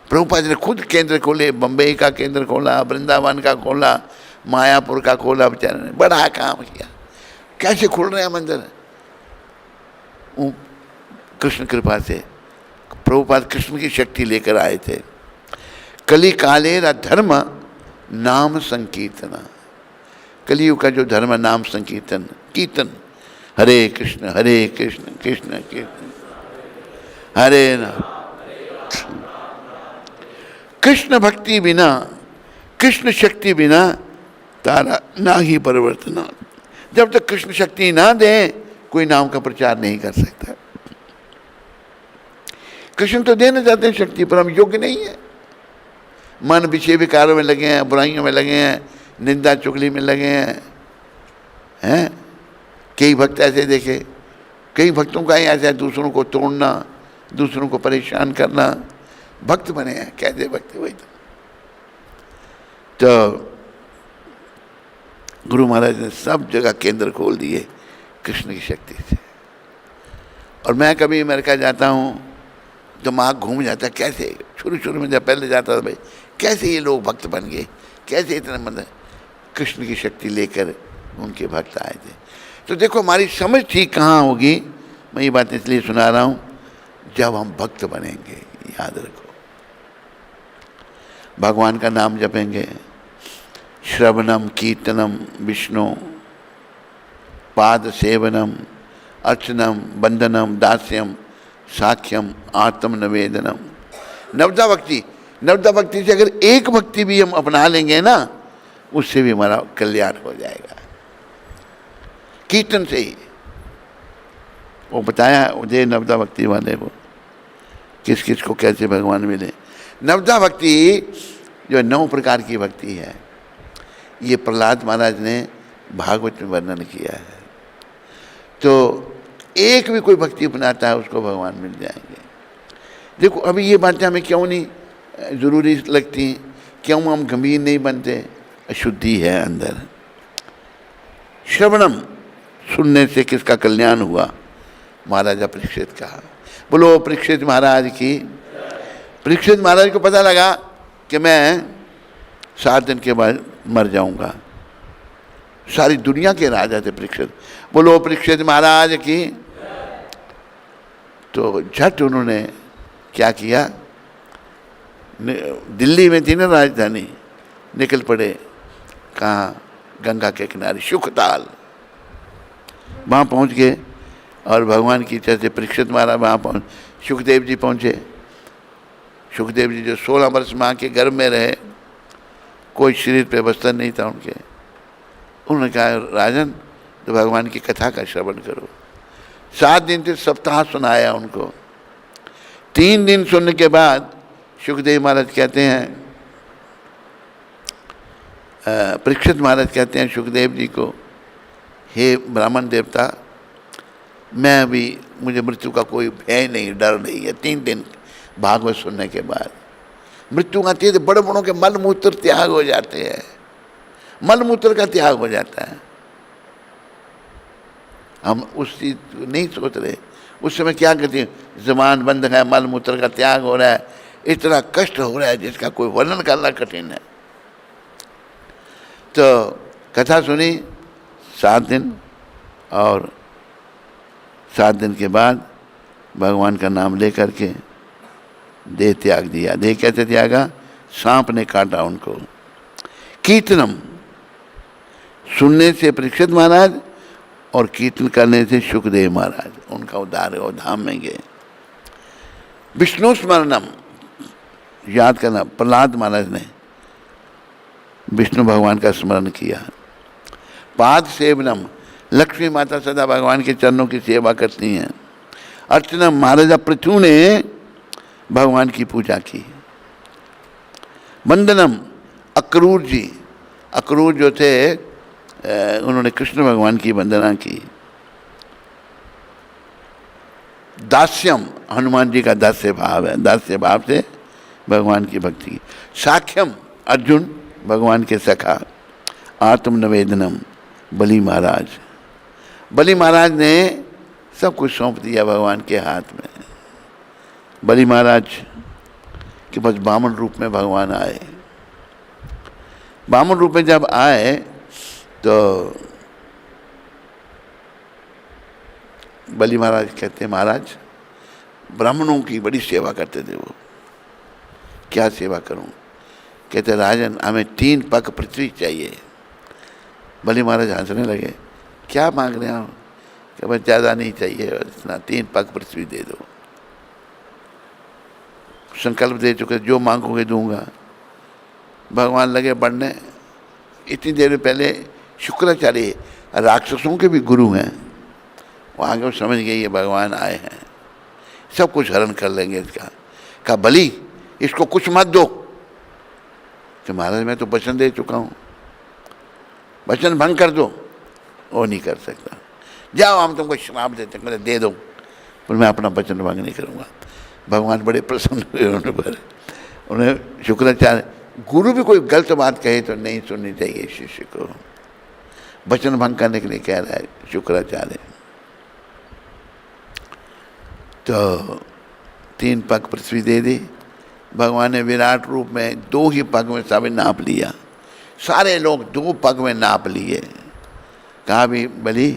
प्रभुपाद जी ने खुद केंद्र खोले, बम्बई का केंद्र खोला, वृंदावन का खोला, मायापुर का खोला, बेचारे ने बड़ा काम किया। कैसे खुल रहे हैं मंदिर? कृष्ण कृपा से। प्रभुपाद कृष्ण की शक्ति लेकर आए थे। कली कालेर धर्म नाम संकीर्तना, कलियुग का जो धर्म नाम संकीर्तन, कीर्तन, हरे कृष्ण कृष्ण कृष्ण हरे नाम। कृष्ण भक्ति बिना, कृष्ण शक्ति बिना तारा ना ही परिवर्तना। जब तक कृष्ण शक्ति ना दे, कोई नाम का प्रचार नहीं कर सकता। कृष्ण तो देना चाहते हैं शक्ति, पर हम योग्य नहीं है। मन विषय विकारों में लगे हैं, बुराइयों में लगे हैं, निंदा चुगली में लगे हैं। कई भक्त ऐसे देखे, कई भक्तों का ही ऐसा है, दूसरों को तोड़ना, दूसरों को परेशान करना। भक्त बने हैं, कैसे भक्त? वही तो गुरु महाराज ने सब जगह केंद्र खोल दिए कृष्ण की शक्ति से। और मैं कभी अमेरिका जाता हूँ, दिमाग घूम जाता है, कैसे शुरू में जब पहले जाता था, भाई कैसे ये लोग भक्त बन गए, कैसे इतना मतलब कृष्ण की शक्ति लेकर उनके भक्त आए थे। तो देखो हमारी समझ ठीक कहाँ होगी, मैं ये बात इसलिए सुना रहा हूँ, जब हम भक्त बनेंगे। याद रखो, भगवान का नाम जपेंगे, श्रवणम कीर्तनम विष्णु, पाद सेवनम, अर्चनम, वंदनम, दास्यम, साख्यम, आत्म निवेदनम। नवदा भक्ति से अगर एक भक्ति भी हम अपना लेंगे ना, उससे भी हमारा कल्याण हो जाएगा। कीर्तन से ही वो बताया मुझे, नवदा भक्ति वाले को किस किस को कैसे भगवान मिले। नवदा भक्ति जो 9 प्रकार की भक्ति है, ये प्रहलाद महाराज ने भागवत में वर्णन किया है। तो एक भी कोई भक्ति अपनाता है, उसको भगवान मिल जाएंगे। देखो अभी ये बातें हमें क्यों नहीं ज़रूरी लगती, क्यों हम गंभीर नहीं बनते? अशुद्धि है अंदर। श्रवणम, सुनने से किसका कल्याण हुआ? महाराजा परीक्षित कहा। बोलो परीक्षित महाराज की। परीक्षित महाराज को पता लगा कि मैं 7 दिन के बाद मर जाऊंगा। सारी दुनिया के राजा थे परीक्षित। बोलो परीक्षित महाराज की। तो झट उन्होंने क्या किया, दिल्ली में थी ना राजधानी, निकल पड़े कहाँ, गंगा के किनारे शुकताल, वहाँ पहुँच गए और भगवान की इच्छा से परीक्षित महाराज वहाँ पहुँच, सुखदेव जी पहुँचे। सुखदेव जी जो 16 वर्ष माँ के गर्भ में रहे, कोई शरीर पे वस्त्र नहीं था उनके। उन्होंने कहा राजन तो भगवान की कथा का श्रवण करो। 7 दिन से सप्ताह सुनाया उनको। 3 दिन सुनने के बाद सुखदेव महाराज कहते हैं, परीक्षित महाराज कहते हैं सुखदेव जी को, हे ब्राह्मण देवता, मैं अभी, मुझे मृत्यु का कोई भय नहीं, डर नहीं है। 3 दिन भागवत सुनने के बाद मृत्यु आती है तो बड़े बड़ों के मल मूत्र त्याग हो जाते हैं, मल मूत्र का त्याग हो जाता है। हम उस चीज नहीं सोच रहे, उस समय क्या करते हैं, ज़बान बंद है, मल मूत्र का त्याग हो रहा है, इतना कष्ट हो रहा है जिसका कोई वर्णन करना कठिन है। तो कथा सुनी 7 दिन, और 7 दिन के बाद भगवान का नाम लेकर के देह त्याग दिया। देह कैसे त्यागा? सांप ने काटा उनको। कीर्तनम, सुनने से परीक्षित महाराज और कीर्तन करने से सुखदेव महाराज, उनका उद्धार हो, धाम में गए। विष्णु स्मरणम, याद करना, प्रहलाद महाराज ने विष्णु भगवान का स्मरण किया। पाद सेवनम, लक्ष्मी माता सदा भगवान के चरणों की सेवा करती हैं। अर्चनम, महाराजा पृथु ने भगवान की पूजा की। वंदनम, अक्रूर जी, अक्रूर जो थे उन्होंने कृष्ण भगवान की वंदना की। दास्यम, हनुमान जी का दास्य भाव है, दास्य भाव से भगवान की भक्ति की। साख्यम, अर्जुन भगवान के सखा। आत्मनिवेदनम, बलि महाराज, बलि महाराज ने सब कुछ सौंप दिया भगवान के हाथ में। बलि महाराज के पास बामन रूप में भगवान आए। बामन रूप में जब आए तो बलि महाराज कहते हैं, महाराज ब्राह्मणों की बड़ी सेवा करते थे वो। क्या सेवा करूं? कहते राजन हमें 3 पग पृथ्वी चाहिए। बलि महाराज हंसने लगे, क्या मांग रहे हो? कि बस ज़्यादा नहीं चाहिए, इतना 3 पग पृथ्वी दे दो। संकल्प दे चुके, जो मांगोगे दूंगा। भगवान लगे बढ़ने। इतनी देर में पहले शुक्राचार्य राक्षसों के भी गुरु हैं, वो आगे समझ गए ये भगवान आए हैं, सब कुछ हरण कर लेंगे इसका। कहा बलि इसको कुछ मत दो। कि महाराज मैं तो वचन दे चुका हूँ, वचन भंग कर दो। वो नहीं कर सकता। जाओ हम तुमको श्राप देते हैं, दे दो, पर मैं अपना वचन भंग नहीं करूँगा। भगवान बड़े प्रसन्न हुए उन पर। उन्हें शुक्राचार्य, गुरु भी कोई गलत बात कहे तो नहीं सुननी चाहिए शिष्य को, वचन भंग करने के लिए कह रहा है शुक्राचार्य। तो 3 पग पृथ्वी दे दी। भगवान ने विराट रूप में 2 ही पग में सब नाप लिया। सारे लोग 2 पग में नाप लिए। कहा भी बलि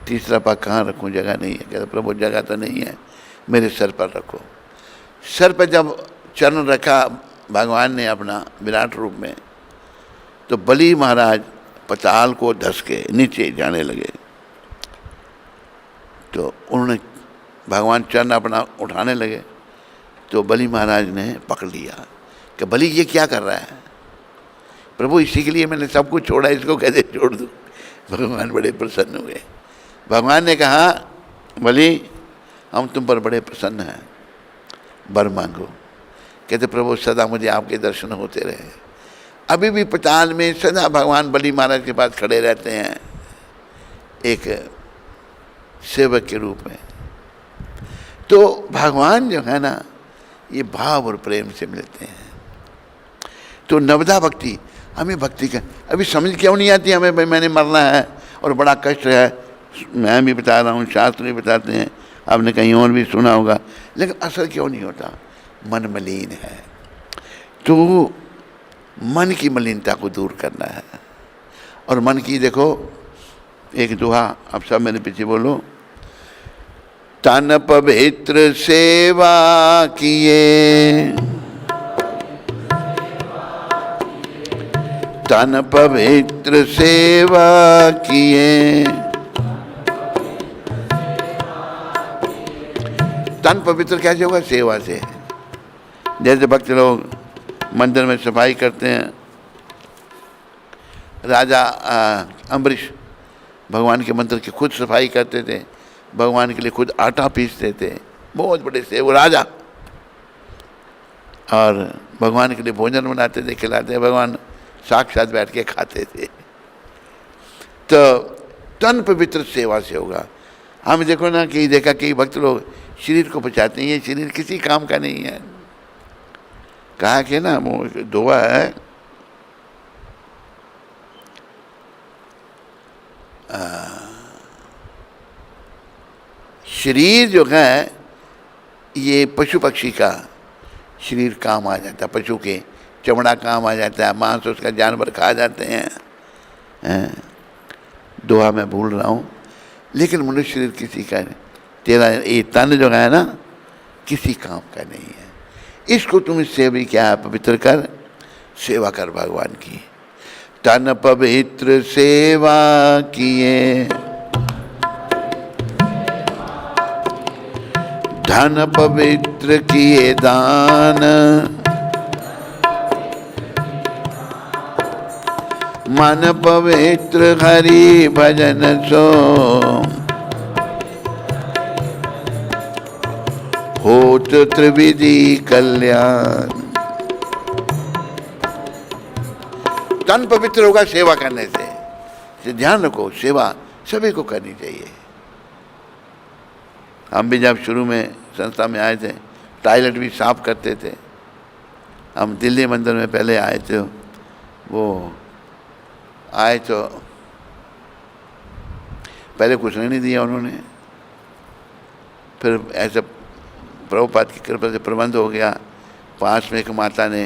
तीसरा पग कहाँ रखूँ, जगह नहीं है। कहते प्रभु जगह तो नहीं है, मेरे सर पर रखो। सर पर जब चरण रखा भगवान ने अपना विराट रूप में, तो बलि महाराज पताल को धस के नीचे जाने लगे। तो उन्होंने भगवान चरण अपना उठाने लगे, तो बलि महाराज ने पकड़ लिया कि बलि ये क्या कर रहा है? प्रभु इसी के लिए मैंने सब कुछ छोड़ा, इसको कैसे छोड़ दूँ? भगवान बड़े प्रसन्न हुए। भगवान ने कहा बलि हम तुम पर बड़े प्रसन्न हैं, वर मांगो। कहते प्रभु सदा मुझे आपके दर्शन होते रहे। अभी भी पताल में सदा भगवान बलि महाराज के पास खड़े रहते हैं एक सेवक के रूप में। तो भगवान जो है ना, ये भाव और प्रेम से मिलते हैं। तो नवदा भक्ति, हमें भक्ति का अभी समझ क्यों नहीं आती हमें, भाई मैंने मरना है और बड़ा कष्ट है, मैं भी बता रहा हूँ, शास्त्र भी बताते हैं, आपने कहीं और भी सुना होगा, लेकिन असर क्यों नहीं होता? मन मलिन है। तो मन की मलिनता को दूर करना है। और मन की देखो एक दोहा, आप सब मेरे पीछे बोलो, तन पवित्र सेवा किए, तन पवित्र सेवा किए, तन पवित्र कैसे होगा? सेवा से। जैसे भक्त लोग मंदिर में सफाई करते हैं, राजा अम्बरीश भगवान के मंदिर की खुद सफाई करते थे, भगवान के लिए खुद आटा पीसते थे, बहुत बड़े से वो राजा, और भगवान के लिए भोजन बनाते थे, खिलाते, भगवान साक्षात बैठ के खाते थे। तो तन पवित्र सेवा से होगा। हम देखो ना कि देखा कि भक्त लोग शरीर को बचाते हैं, ये शरीर किसी काम का नहीं है। कहा कि ना वो दुआ है, शरीर जो है ये पशु पक्षी का शरीर काम आ जाता है, पशु के चमड़ा काम आ जाता है, मांस उसका जानवर खा जाते हैं। दुआ मैं भूल रहा हूँ, लेकिन मनुष्य शरीर किसी का नहीं, तेरा ये तन जो है ना किसी काम का नहीं है। इसको तुम इससे भी क्या है, पवित्र कर, सेवा कर भगवान की। तन पवित्र सेवा किए, धन पवित्र किए दान, मन पवित्र हरि भजन सो, होत त्रिविधि कल्याण। तन पवित्र होगा सेवा करने से। ध्यान रखो, सेवा सभी को करनी चाहिए। हम भी जब शुरू में संस्था में आए थे, टॉयलेट भी साफ करते थे। हम दिल्ली मंदिर में पहले आए थे, वो आए तो पहले कुछ नहीं दिया उन्होंने, फिर ऐसे प्रभुपाद की कृपा से प्रबंध हो गया। पास में एक माता ने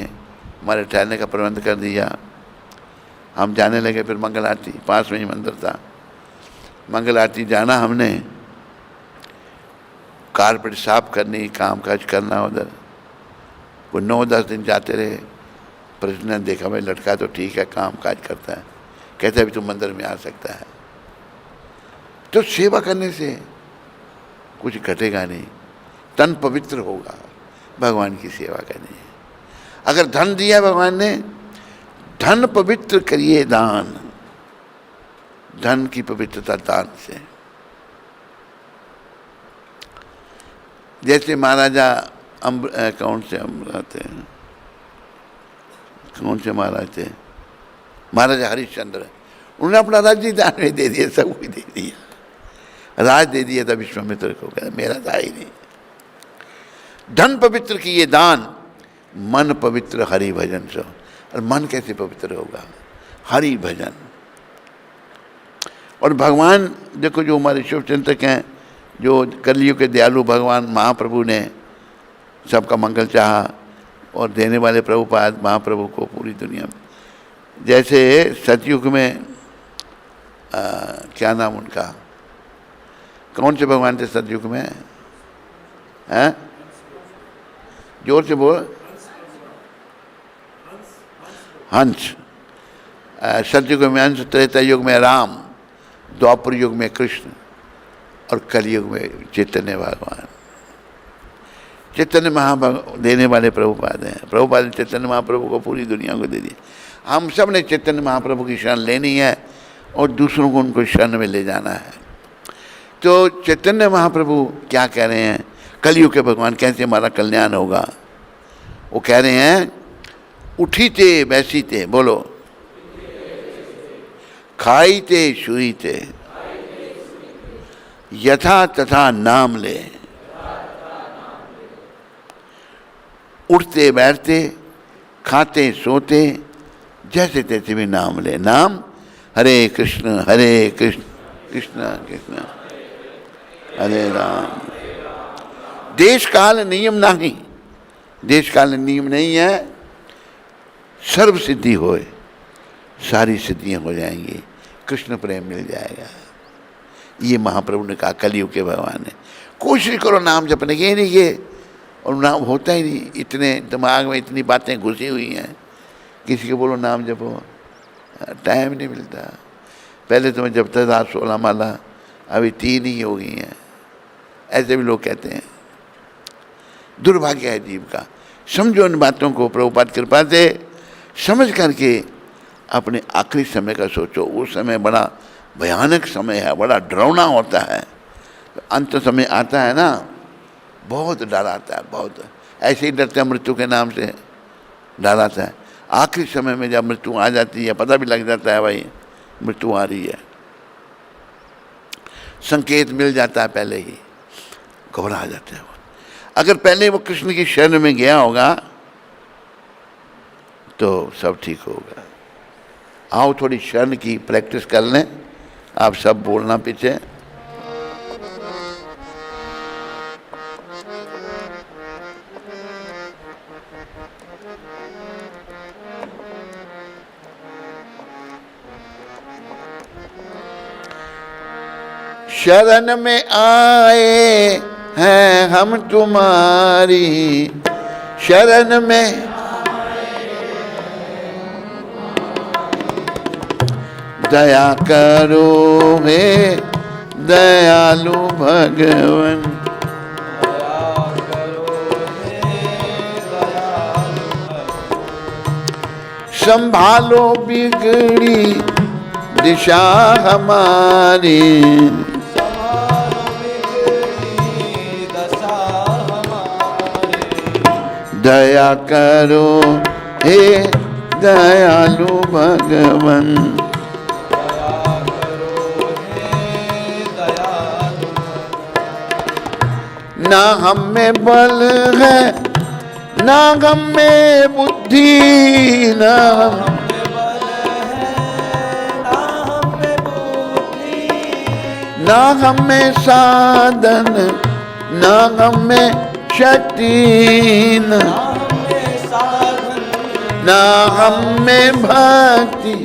हमारे ठहरने का प्रबंध कर दिया। हम जाने लगे, फिर मंगल आरती, पास में ही मंदिर था, मंगल आरती जाना हमने, कारपेट साफ करनी, काम काज करना उधर। वो 9-10 दिन जाते रहे। प्रश्न ने देखा भाई लड़का तो ठीक है, काम काज करता है, कहते अभी तुम मंदिर में आ सकता है। तो सेवा करने से कुछ घटेगा नहीं, तन पवित्र होगा, भगवान की सेवा करनी है। अगर धन दिया भगवान ने, धन पवित्र करिए दान, धन की पवित्रता दान से। जैसे महाराजा कौन से थे, कौन से महाराज थे, महाराजा हरिश्चंद्र, उन्होंने अपना राज्य दान में दे दिया, सब कुछ दे दिया, राज दे दिया था विश्वामित्र को, कहता मेरा था ही नहीं। धन पवित्र किए दान, मन पवित्र हरि भजन सो। और मन कैसे पवित्र होगा? हरि भजन। और भगवान देखो, जो हमारे शिव चिंतक हैं, जो कलियुग के दयालु भगवान महाप्रभु ने सबका मंगल चाहा, और देने वाले प्रभुपाद महाप्रभु को पूरी दुनिया में, जैसे सतयुग में क्या नाम उनका, कौन से भगवान थे सतयुग में? हैं? जोर से बोल। हंस। सतयुग में हंस, त्रेता युग में राम, द्वापर युग में कृष्ण, और कलयुग में चैतन्य भगवान। चैतन्य महाप्रभु देने वाले प्रभुपाद हैं। प्रभुपाद ने चैतन्य महाप्रभु को पूरी दुनिया को दे दिया। हम सब ने चैतन्य महाप्रभु की शरण लेनी है और दूसरों को उनको शरण में ले जाना है। तो चैतन्य महाप्रभु क्या कह रहे हैं, कलयुग के भगवान, कैसे हमारा कल्याण होगा? वो कह रहे हैं, उठीते बैसीते, बोलो, खाईते शुईते, यथा तथा नाम ले। उठते बैठते, खाते सोते, जैसे तैसे भी नाम ले। नाम हरे कृष्ण कृष्ण कृष्ण हरे राम। देश काल नियम नहीं, देश काल नियम नहीं है। सर्व सिद्धि होए, सारी सिद्धियां हो जाएंगी, कृष्ण प्रेम मिल जाएगा। ये महाप्रभु ने कहा, कलयुग के भगवान ने। कोशिश करो नाम जपने की, नहीं ये और नाम होता ही नहीं। इतने दिमाग में इतनी बातें घुसी हुई हैं, किसी को बोलो नाम जपो, टाइम नहीं मिलता। पहले तो मैं जपता था 16 माला, अभी 3 ही हो गई हैं। ऐसे भी लोग कहते हैं। दुर्भाग्य है जीव का। समझो इन बातों को, प्रभुपाद कृपा से समझ करके अपने आखिरी समय का सोचो। उस समय बड़ा भयानक समय है, बड़ा डरावना होता है। अंत समय आता है ना, बहुत डर आता है, बहुत। ऐसे ही डरते हैं मृत्यु के नाम से, डर आता है। आखिरी समय में जब मृत्यु आ जाती है, पता भी लग जाता है भाई मृत्यु आ रही है, संकेत मिल जाता है पहले ही, घबरा जाते हैं। अगर पहले वो कृष्ण की शरण में गया होगा तो सब ठीक होगा। आओ थोड़ी शरण की प्रैक्टिस कर लें। आप सब बोलना पीछे। शरण में आए हैं हम तुम्हारी, शरण में दया करो हे दयालु भगवन। संभालो बिगड़ी दिशा हमारी, दया करो हे दयालु भगवन। ना हम में बल है ना हम में बुद्धि, ना हम में साधन, ना हम में शक्ति, ना हम में भक्ति।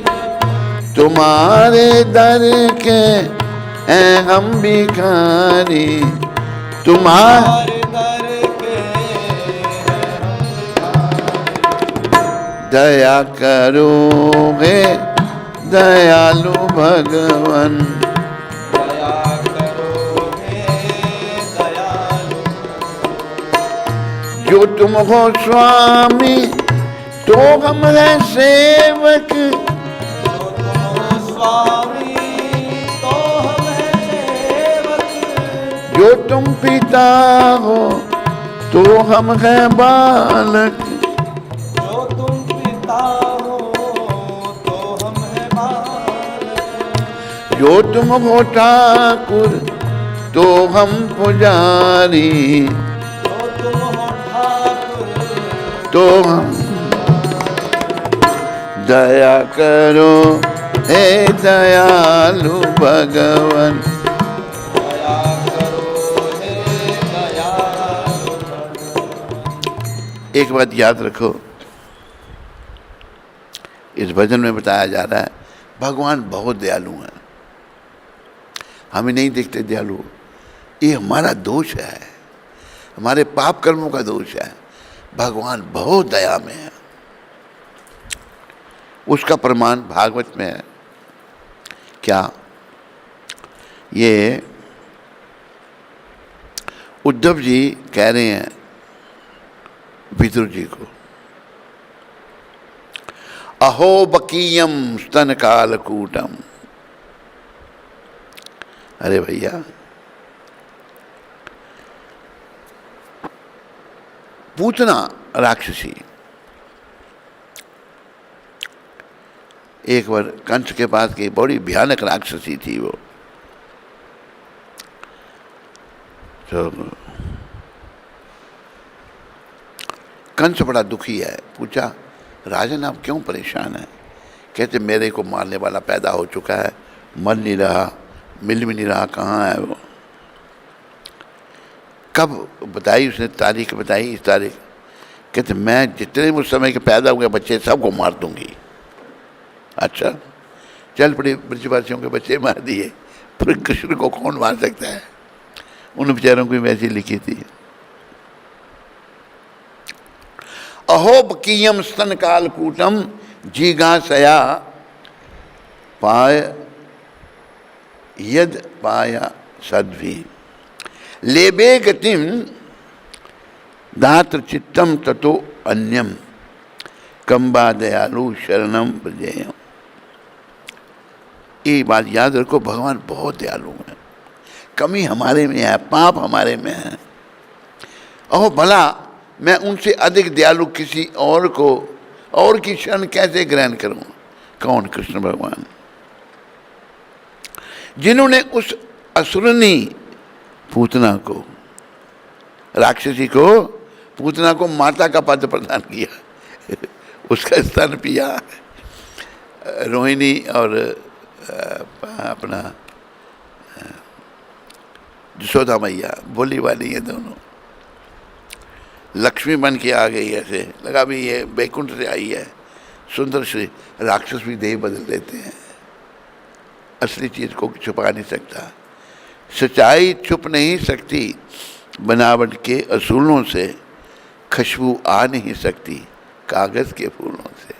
तुम्हारे दर के हैं हम भिखारी, तुम्हारे दर के दया करो हे दयालु भगवन। दया करो हे दयालु। जो तुम हो स्वामी तो हम हैं सेवक, जो तुम हो स्वामी तो हम हैं सेवक। जो तुम पिता हो तो हम हैं बालक, जो तुम पिता हो तो हम हैं बालक। जो तुम हो ठाकुर तो हम पुजारी, जो तुम हो ठाकुर तो हम। दया करो हे दयालु भगवन, दया करो हे दयालु भगवन। एक बात याद रखो, इस भजन में बताया जा रहा है भगवान बहुत दयालु हैं। हमें नहीं दिखते दयालु, ये हमारा दोष है, हमारे पाप कर्मों का दोष है। भगवान बहुत दया में है। उसका प्रमाण भागवत में है। क्या? ये उद्धव जी कह रहे हैं विदुर जी को, अहो बकीयम स्तन कालकूटम। अरे भैया, पूतना राक्षसी एक बार कंस के पास गई, बड़ी भयानक राक्षसी थी वो। तो कंस बड़ा दुखी है, पूछा राजन आप क्यों परेशान हैं, कहते मेरे को मारने वाला पैदा हो चुका है, मर नहीं रहा, मिल भी नहीं रहा, कहाँ है वो। कब बताई उसने, तारीख बताई, इस तारीख। कहते मैं जितने उस समय के पैदा हुए बच्चे सबको मार दूंगी। अच्छा, चल पड़े, ब्रजवासियों के बच्चे मार दिए, फिर कृष्ण को कौन मार सकता है। उन बेचारों की वैसी लिखी थी। अहो बकीयम स्तन काल कूटम जिगासया पाय यद पाया सद्भी लेबे गतिम दात्र चित्तम ततो अन्यम कंबा दयालु शरणम प्रजेयम। ये बात याद रखो, भगवान बहुत दयालु है, कमी हमारे में है, पाप हमारे में है। ओह भला मैं उनसे अधिक दयालु किसी और को और की शरण कैसे ग्रहण करूं। कौन? कृष्ण भगवान, जिन्होंने उस असुरनी पूतना को, राक्षसी को, पूतना को माता का पद प्रदान किया, उसका स्तन पिया। रोहिणी और अपना यशोदा मैया बोली वाली है दोनों, लक्ष्मी बन के आ गई, ऐसे लगा भी ये बैकुंठ से आई है, सुंदर श्री। राक्षस भी देह बदल देते हैं, असली चीज को छुपा नहीं सकता, सच्चाई छुप नहीं सकती, बनावट के असूलों से खुशबू आ नहीं सकती, कागज के फूलों से।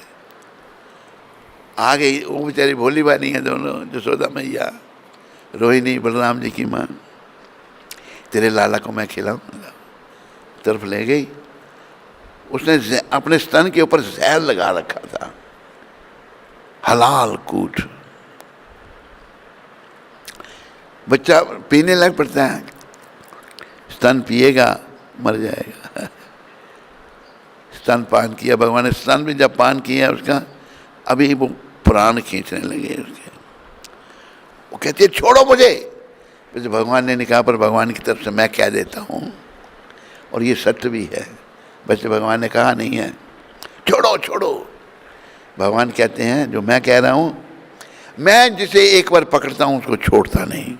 आ गई वो बेचारी भोली बानी है दोनों, यशोदा मैया, रोहिणी बलराम जी की माँ। तेरे लाला को मैं खिलाऊंगा, तरफ ले गई। उसने अपने स्तन के ऊपर जहर लगा रखा था, हलाल कूट। बच्चा पीने लग पड़ता है, स्तन पिएगा मर जाएगा। स्तन पान किया भगवान ने, स्तन में जब पान किया उसका, अभी वो प्राण खींचने लगे उसके। वो कहती है छोड़ो मुझे, वैसे भगवान ने कहा, पर भगवान की तरफ से मैं कह देता हूँ, और ये सत्य भी है। वैसे भगवान ने कहा नहीं है छोड़ो छोड़ो, भगवान कहते हैं जो मैं कह रहा हूँ, मैं जिसे एक बार पकड़ता हूँ उसको छोड़ता नहीं,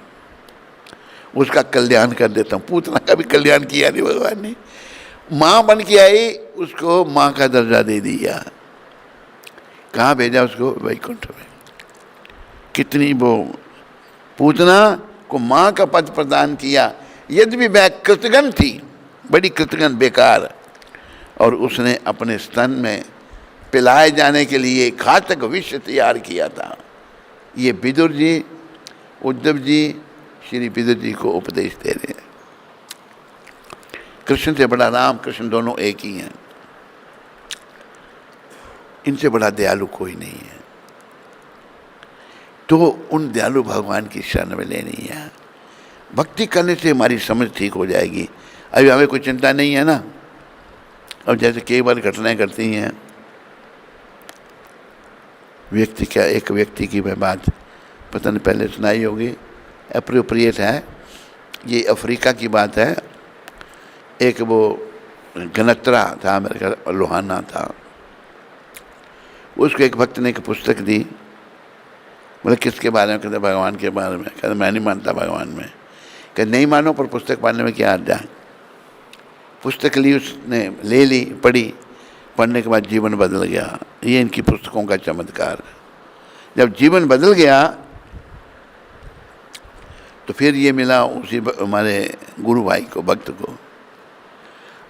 उसका कल्याण कर देता हूँ। पूतना का भी कल्याण किया नहीं भगवान ने, माँ बन के आई, उसको माँ का दर्जा दे दिया। कहाँ भेजा उसको? वैकुंठ में। कितनी वो पूतना को माँ का पद प्रदान किया, यद्यपि वह कृतघ्न थी, बड़ी कृतघ्न बेकार, और उसने अपने स्तन में पिलाए जाने के लिए घातक विष तैयार किया था। ये विदुर जी, उद्धव जी, श्री विदुर जी को उपदेश दे रहे हैं। कृष्ण से बड़ा राम कृष्ण दोनों एक ही हैं, इनसे बड़ा दयालु कोई नहीं है। तो उन दयालु भगवान की शरण में लेनी है। भक्ति करने से हमारी समझ ठीक हो जाएगी। अभी हमें कोई चिंता नहीं है ना। अब जैसे कई बार घटनाएं करती हैं, एक व्यक्ति की मैं बात पता नहीं पहले सुनाई होगी, अप्रोप्रिएट है, ये अफ्रीका की बात है। एक वो गणत्रा था, मेरे का लोहाना था, उसको एक भक्त ने एक पुस्तक दी। बोले किसके बारे में? कहते भगवान के बारे में। कहते मैं नहीं मानता भगवान में। कहते नहीं मानो, पर पुस्तक पढ़ने में क्या अर्थ है। पुस्तक ली, उसने ले ली, पढ़ी, पढ़ने के बाद जीवन बदल गया। ये इनकी पुस्तकों का चमत्कार। जब जीवन बदल गया तो फिर ये मिला उसी हमारे गुरु भाई को, भक्त को,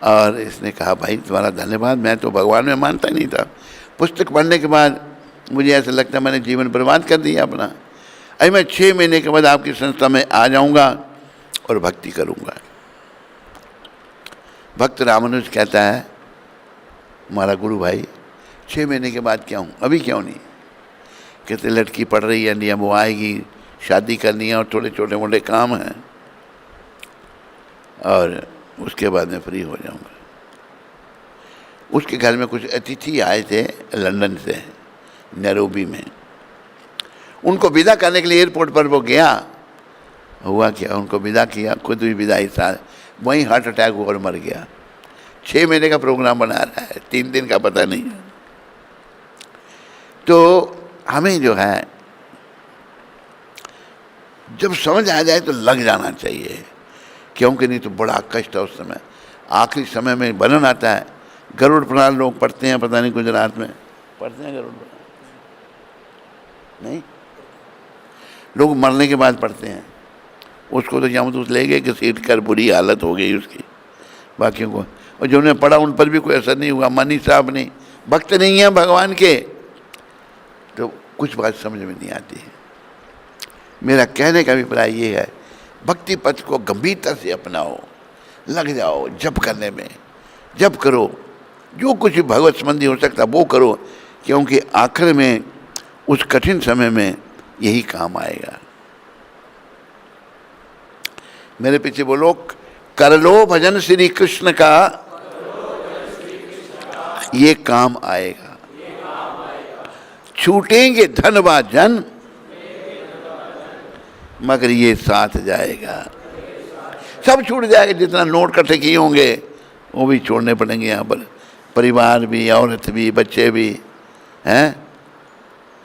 और इसने कहा भाई तुम्हारा धन्यवाद, मैं तो भगवान में मानता ही नहीं था, पुस्तक पढ़ने के बाद मुझे ऐसा लगता मैंने जीवन बर्बाद कर दिया अपना। अभी मैं 6 महीने के बाद आपकी संस्था में आ जाऊंगा और भक्ति करूंगा। भक्त रामानुज कहता है हमारा गुरु भाई 6 महीने के बाद क्या हूँ, अभी क्यों नहीं? कहते लड़की पढ़ रही है इंडिया, वो आएगी, शादी करनी है और थोड़े छोटे मोटे काम हैं, और उसके बाद मैं फ्री हो जाऊंगा। उसके घर में कुछ अतिथि आए थे लंदन से, नैरोबी में। उनको विदा करने के लिए एयरपोर्ट पर वो गया। हुआ क्या, उनको विदा किया, खुद भी विदाई साथ, वहीं हार्ट अटैक हुआ और मर गया। 6 महीने का प्रोग्राम बना रहा है, 3 दिन का पता नहीं। तो हमें जो है जब समझ आ जाए तो लग जाना चाहिए, क्योंकि नहीं तो बड़ा कष्ट है उस समय। आखिरी समय में वर्णन आता है, गरुड़ पुराण लोग पढ़ते हैं, पता नहीं गुजरात में पढ़ते हैं गरुड़ पुराण? नहीं, लोग मरने के बाद पढ़ते हैं उसको। तो यमदूत ले गए, घसीट कर बुरी हालत हो गई उसकी, बाकियों को। और जो उन्हें पढ़ा उन पर भी कोई असर नहीं हुआ। मनी साहब नहीं, भक्त नहीं है भगवान के, तो कुछ बात समझ में नहीं आती है। मेरा कहने का अभिप्राय ये है, भक्ति पथ को गंभीरता से अपनाओ, लग जाओ जप करने में। जप करो, जो कुछ भी भगवत संबंधी हो सकता वो करो, क्योंकि आखिर में उस कठिन समय में यही काम आएगा। मेरे पीछे बोलो, कर लो भजन श्री कृष्ण का, ये काम आएगा। छूटेंगे धन व जन, मगर ये साथ जाएगा। सब छूट जाएगा, जितना नोट इकट्ठे किए होंगे वो भी छोड़ने पड़ेंगे यहाँ पर। परिवार भी, औरत भी, बच्चे भी हैं,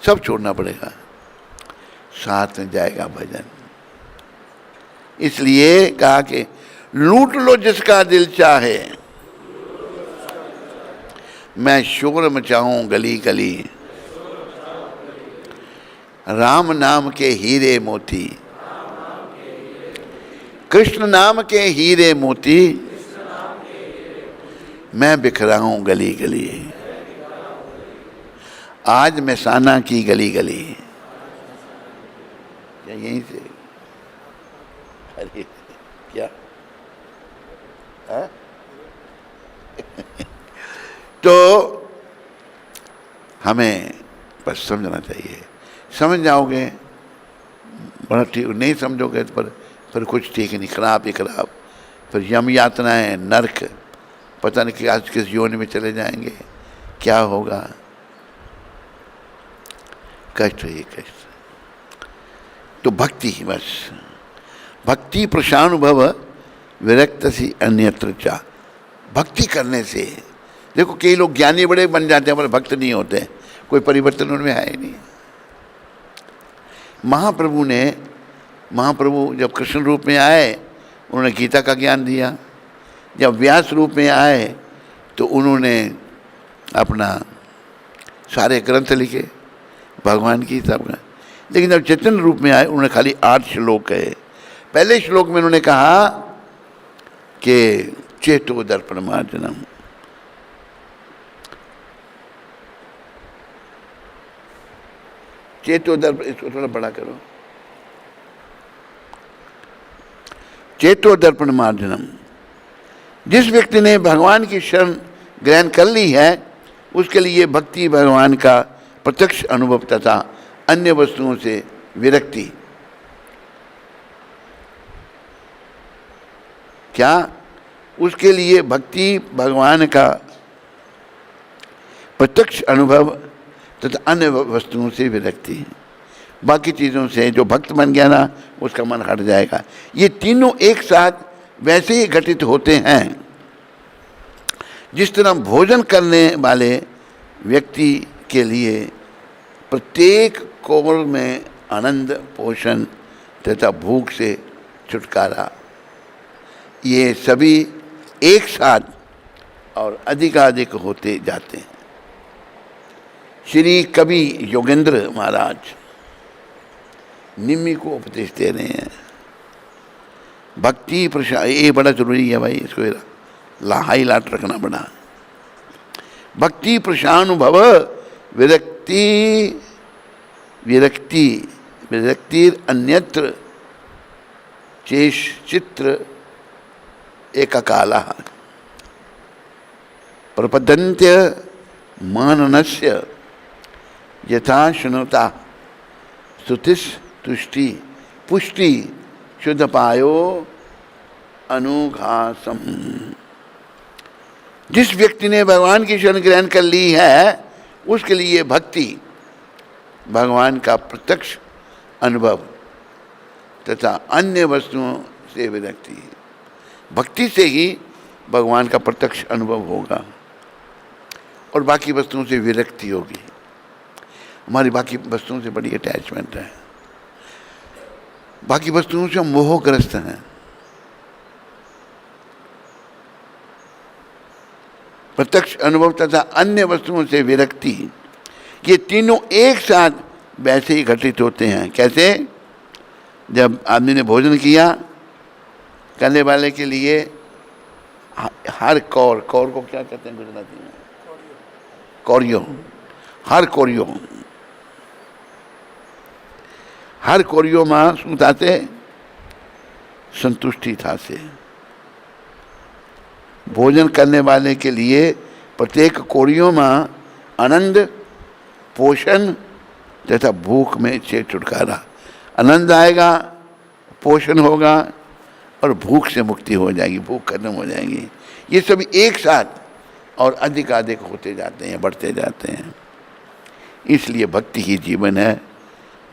सब छोड़ना पड़ेगा, साथ में जाएगा भजन। इसलिए कहा कि लूट लो जिसका दिल चाहे, मैं शोर मचाऊं गली गली, राम नाम के हीरे मोती, कृष्ण नाम के हीरे मोती, मैं बिखराऊं गली गली। आज मैसाना की गली गली, क्या यहीं से? अरे क्या है? तो हमें बस समझना चाहिए। समझ जाओगे बड़ा ठीक, नहीं समझोगे तो फिर कुछ ठीक नहीं, खराब ही खराब। फिर यम यातनाएं, नरक, पता नहीं कि आज किस योनि में चले जाएंगे, क्या होगा, कष्ट ही कष्ट। तो भक्ति ही बस, भक्ति प्रशानुभव विरक्त सी अन्यत्र चा। भक्ति करने से देखो, कई लोग ज्ञानी बड़े बन जाते हैं पर भक्त नहीं होते, कोई परिवर्तन उनमें है ही नहीं। महाप्रभु जब कृष्ण रूप में आए उन्होंने गीता का ज्ञान दिया, जब व्यास रूप में आए तो उन्होंने अपना सारे ग्रंथ लिखे भगवान की सब। लेकिन जब चैतन्य रूप में आए उन्होंने खाली 8 श्लोक कहे। पहले श्लोक में उन्होंने कहा कि चेतो दर्पण मार्जनम, चेतो दर्पण, इसको थोड़ा बड़ा करो, चेतो दर्पण मार्जनम। जिस व्यक्ति ने भगवान की शरण ग्रहण कर ली है उसके लिए भक्ति भगवान का प्रत्यक्ष अनुभव तथा अन्य वस्तुओं से विरक्ति। क्या? उसके लिए भक्ति भगवान का प्रत्यक्ष अनुभव तथा अन्य वस्तुओं से विरक्ति। बाकी चीज़ों से जो भक्त बन गया ना उसका मन हट जाएगा। ये तीनों एक साथ वैसे ही घटित होते हैं जिस तरह भोजन करने वाले व्यक्ति के लिए प्रत्येक कौर में आनंद, पोषण तथा भूख से छुटकारा, ये सभी एक साथ और अधिकाधिक होते जाते हैं। श्री कवि योगेंद्र महाराज निम्मी को उपदेश दे रहे हैं। भक्ति प्रसाद, ये बड़ा जरूरी है भाई, इसको हाईलाइट रखना पड़ा। भक्ति प्रशानुभव विरक्ति विरक्ति विरक्तिर अन्यत्र चेष चित्र एककाला प्रपद्यन्ते माननस्य यथा शुनता स्तुतिस् तुष्टि पुष्टि शुद्ध पायो अनुघासम। जिस व्यक्ति ने भगवान की शरण ग्रहण कर ली है उसके लिए भक्ति भगवान का प्रत्यक्ष अनुभव तथा अन्य वस्तुओं से विरक्ति। भक्ति से ही भगवान का प्रत्यक्ष अनुभव होगा और बाकी वस्तुओं से विरक्ति होगी। हमारी बाकी वस्तुओं से बड़ी अटैचमेंट है, बाकी वस्तुओं से हम मोहग्रस्त हैं। प्रत्यक्ष अनुभव तथा अन्य वस्तुओं से विरक्ति, ये तीनों एक साथ वैसे ही घटित होते हैं। कैसे? जब आदमी ने भोजन किया, करने वाले के लिए हर कौर को क्या कहते हैं गुजराती में? कौरियो। हर कौरियो में શું થાશે? संतुष्टि था से। भोजन करने वाले के लिए प्रत्येक कौरियों में आनंद, पोषण तथा भूख में से छुटकारा। आनंद आएगा, पोषण होगा और भूख से मुक्ति हो जाएगी, भूख खत्म हो जाएगी। ये सभी एक साथ और अधिक होते जाते हैं, बढ़ते जाते हैं। इसलिए भक्ति ही जीवन है,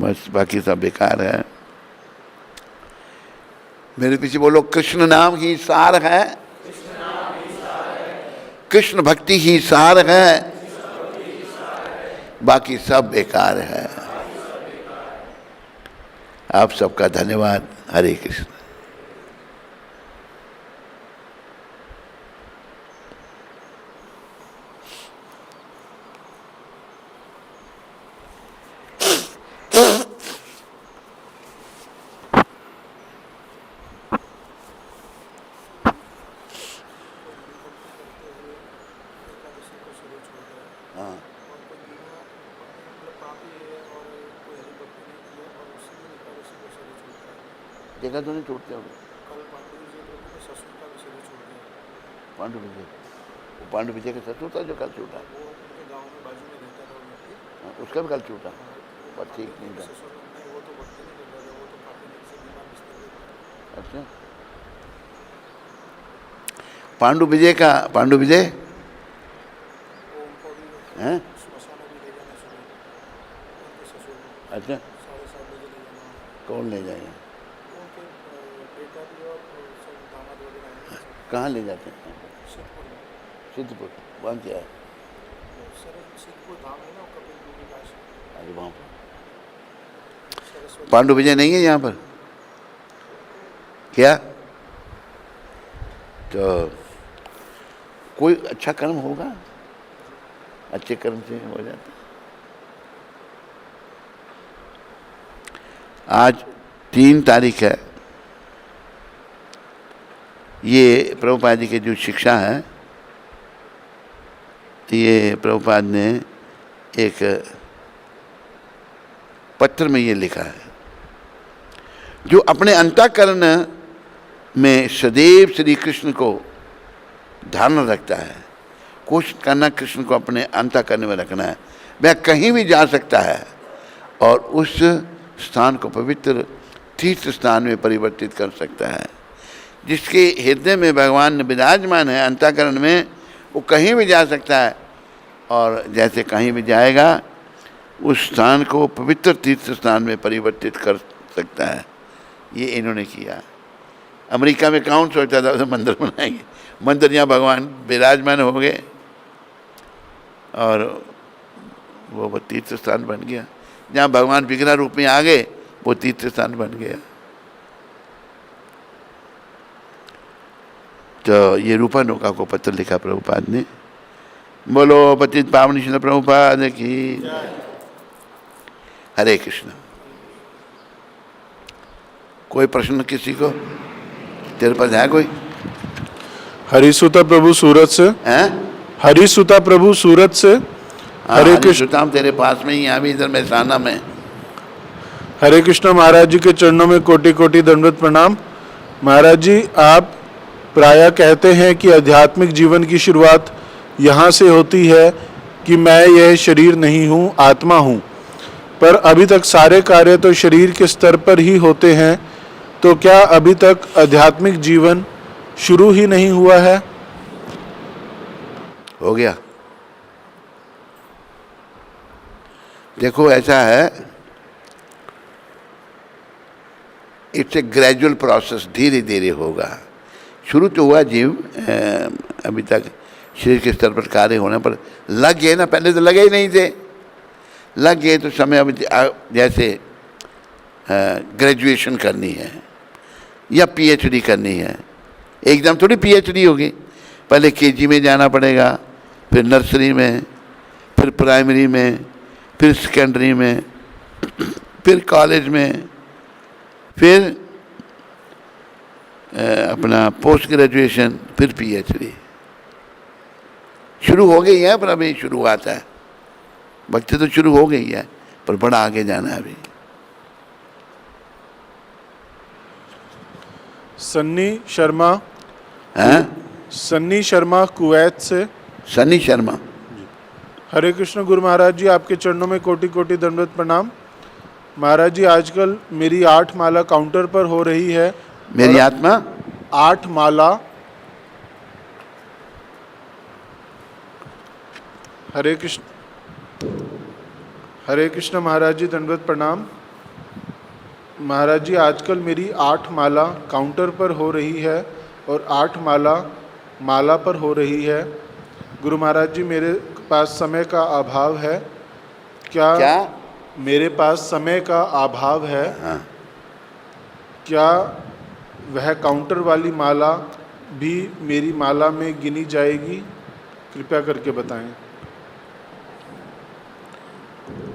बस बाकी सब बेकार है। मेरे पीछे बोलो, कृष्ण नाम ही सार है, कृष्ण भक्ति ही सार है, बाकी सब बेकार है। आप सबका धन्यवाद। हरे कृष्ण। देखा तो नहीं छूटते हो? पांडु विजय, वो पांडु विजय का ससुर था जो कल छूटा, उसका भी कल छूटा, पर ठीक नहीं था। अच्छा, पांडु विजय हैं? अच्छा, कौन ले जाएगा? कहाँ ले जाते हैं? सिद्धपुर। वहाँ क्या है? अरे वहाँ पर पांडु विजय नहीं है यहाँ पर क्या? तो कोई अच्छा कर्म होगा, अच्छे कर्म से हो जाता। आज 3 तारीख है। ये प्रभुपाद जी की जो शिक्षा है, ये प्रभुपाद ने एक पत्र में ये लिखा है, जो अपने अंतःकरण में सदैव श्री कृष्ण को धारण रखता है। कोशिश करना कृष्ण को अपने अंतःकरण में रखना है। वह कहीं भी जा सकता है और उस स्थान को पवित्र तीर्थ स्थान में परिवर्तित कर सकता है। जिसके हृदय में भगवान विराजमान है, अंतःकरण में, वो कहीं भी जा सकता है और जैसे कहीं भी जाएगा उस स्थान को पवित्र तीर्थ स्थान में परिवर्तित कर सकता है। ये इन्होंने किया। अमेरिका में कौन सोचता था उसे मंदिर बनाएंगे? मंदिर जहाँ भगवान विराजमान हो गए और वो तीर्थ स्थान बन गया। जहाँ भगवान विग्रह रूप में आ गए वो तीर्थ स्थान बन गया। तो ये रूपा नौका को पत्र लिखा प्रभुपाद ने। बोलो पतित पावन श्रील प्रभुपाद की। हरे कृष्ण। कोई प्रश्न किसी को? तेरे पास है कोई? हरिसुता प्रभु सूरत से हैं? हरिसुता प्रभु सूरत से। हरे कृष्ण। हम तेरे पास में ही, यहाँ भी इधर महसाना में। हरे कृष्ण। महाराज जी के चरणों में कोटि कोटि दंडवत प्रणाम। महाराज जी, आप प्रायः कहते हैं कि आध्यात्मिक जीवन की शुरुआत यहाँ से होती है कि मैं यह शरीर नहीं हूँ, आत्मा हूँ, पर अभी तक सारे कार्य तो शरीर के स्तर पर ही होते हैं। तो क्या अभी तक आध्यात्मिक जीवन शुरू ही नहीं हुआ है? हो गया। देखो ऐसा है, इट्स ए ग्रेजुअल प्रोसेस, धीरे धीरे होगा। शुरू तो हुआ जीव, अभी तक शरीर के स्तर पर कार्य होने पर लग गए ना, पहले तो लगे ही नहीं थे। लग गए तो समय अब जैसे ग्रेजुएशन करनी है या पीएचडी करनी है, एकदम थोड़ी पीएचडी होगी। पहले केजी में जाना पड़ेगा, फिर नर्सरी में, फिर प्राइमरी में, फिर सेकेंडरी में, फिर कॉलेज में, फिर अपना पोस्ट ग्रेजुएशन, फिर पीएचडी। शुरू हो गई है पर अभी शुरुआत है। भक्ति तो शुरू हो गई है पर बड़ा आगे जाना है अभी। सन्नी शर्मा, हैं? सन्नी शर्मा कुवैत से। सन्नी शर्मा, हरे कृष्ण गुरु महाराज जी, आपके चरणों में कोटि कोटि दंडवत प्रणाम। महाराज जी, आजकल मेरी 8 माला काउंटर पर हो रही है। मेरी आत्मा 8 माला। हरे कृष्ण महाराज जी, दंडवत प्रणाम। महाराज जी, आजकल मेरी 8 माला काउंटर पर हो रही है और 8 माला पर हो रही है। गुरु महाराज जी, मेरे पास समय का अभाव है। क्या मेरे पास समय का अभाव है? हाँ। क्या वह काउंटर वाली माला भी मेरी माला में गिनी जाएगी? कृपया करके बताएं।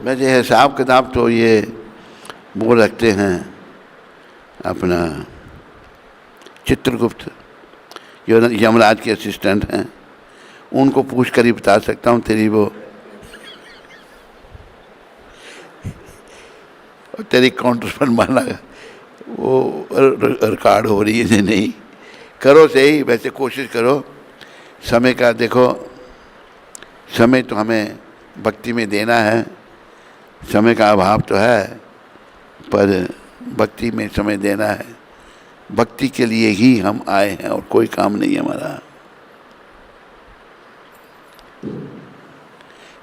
वैसे हिसाब किताब तो ये वो रखते हैं अपना चित्रगुप्त, जो यमराज के असिस्टेंट हैं, उनको पूछ कर ही बता सकता हूँ तेरी वो तेरी काउंटर पर माला वो रिकॉर्ड हो रही है नहीं। करो सही, वैसे कोशिश करो। समय का देखो, समय तो हमें भक्ति में देना है। समय का अभाव तो है पर भक्ति में समय देना है। भक्ति के लिए ही हम आए हैं और कोई काम नहीं है हमारा।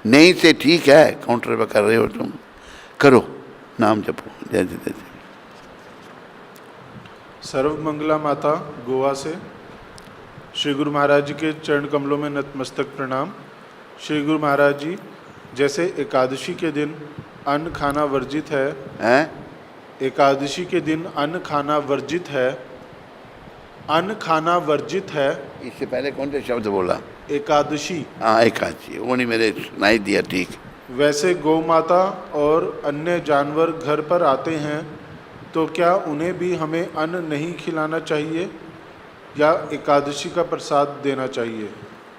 नहीं से ठीक है, काउंटर पर कर रहे हो तुम, करो, नाम जपो जैसे जैसे। सर्वमंगला माता गोवा से। श्री गुरु महाराज जी के चरण कमलों में नतमस्तक प्रणाम। श्री गुरु महाराज जी, जैसे एकादशी के दिन अन्न खाना वर्जित है, एकादशी के दिन अन्न खाना वर्जित है, अन्न खाना वर्जित है। इससे पहले कौन सा शब्द बोला? एकादशी। हाँ, एकादशी, वो नहीं मेरे सुनाई दिया। ठीक। वैसे गौ माता और अन्य जानवर घर पर आते हैं तो क्या उन्हें भी हमें अन्न नहीं खिलाना चाहिए या एकादशी का प्रसाद देना चाहिए?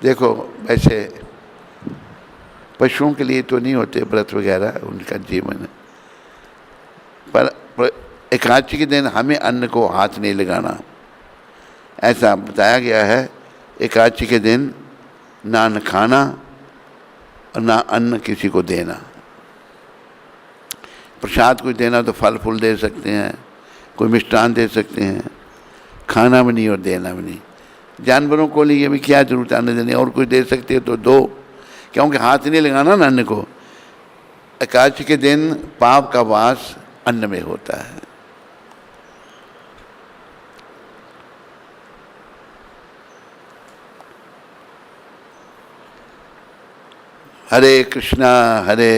देखो, वैसे पशुओं के लिए तो नहीं होते व्रत वगैरह, उनका जीवन है, पर एकादशी के दिन हमें अन्न को हाथ नहीं लगाना, ऐसा बताया गया है। एकादशी के दिन ना अन्न खाना और ना अन्न किसी को देना। प्रसाद कोई देना तो फल फूल दे सकते हैं, कोई मिष्ठान दे सकते हैं, खाना भी नहीं और देना भी नहीं। जानवरों को लिए भी क्या जरूरत है अन्न देने, और कुछ दे सकते हो तो दो, क्योंकि हाथ नहीं लगाना ना अन्न को। एकादशी के दिन पाप का वास अन्न में होता है। हरे कृष्णा हरे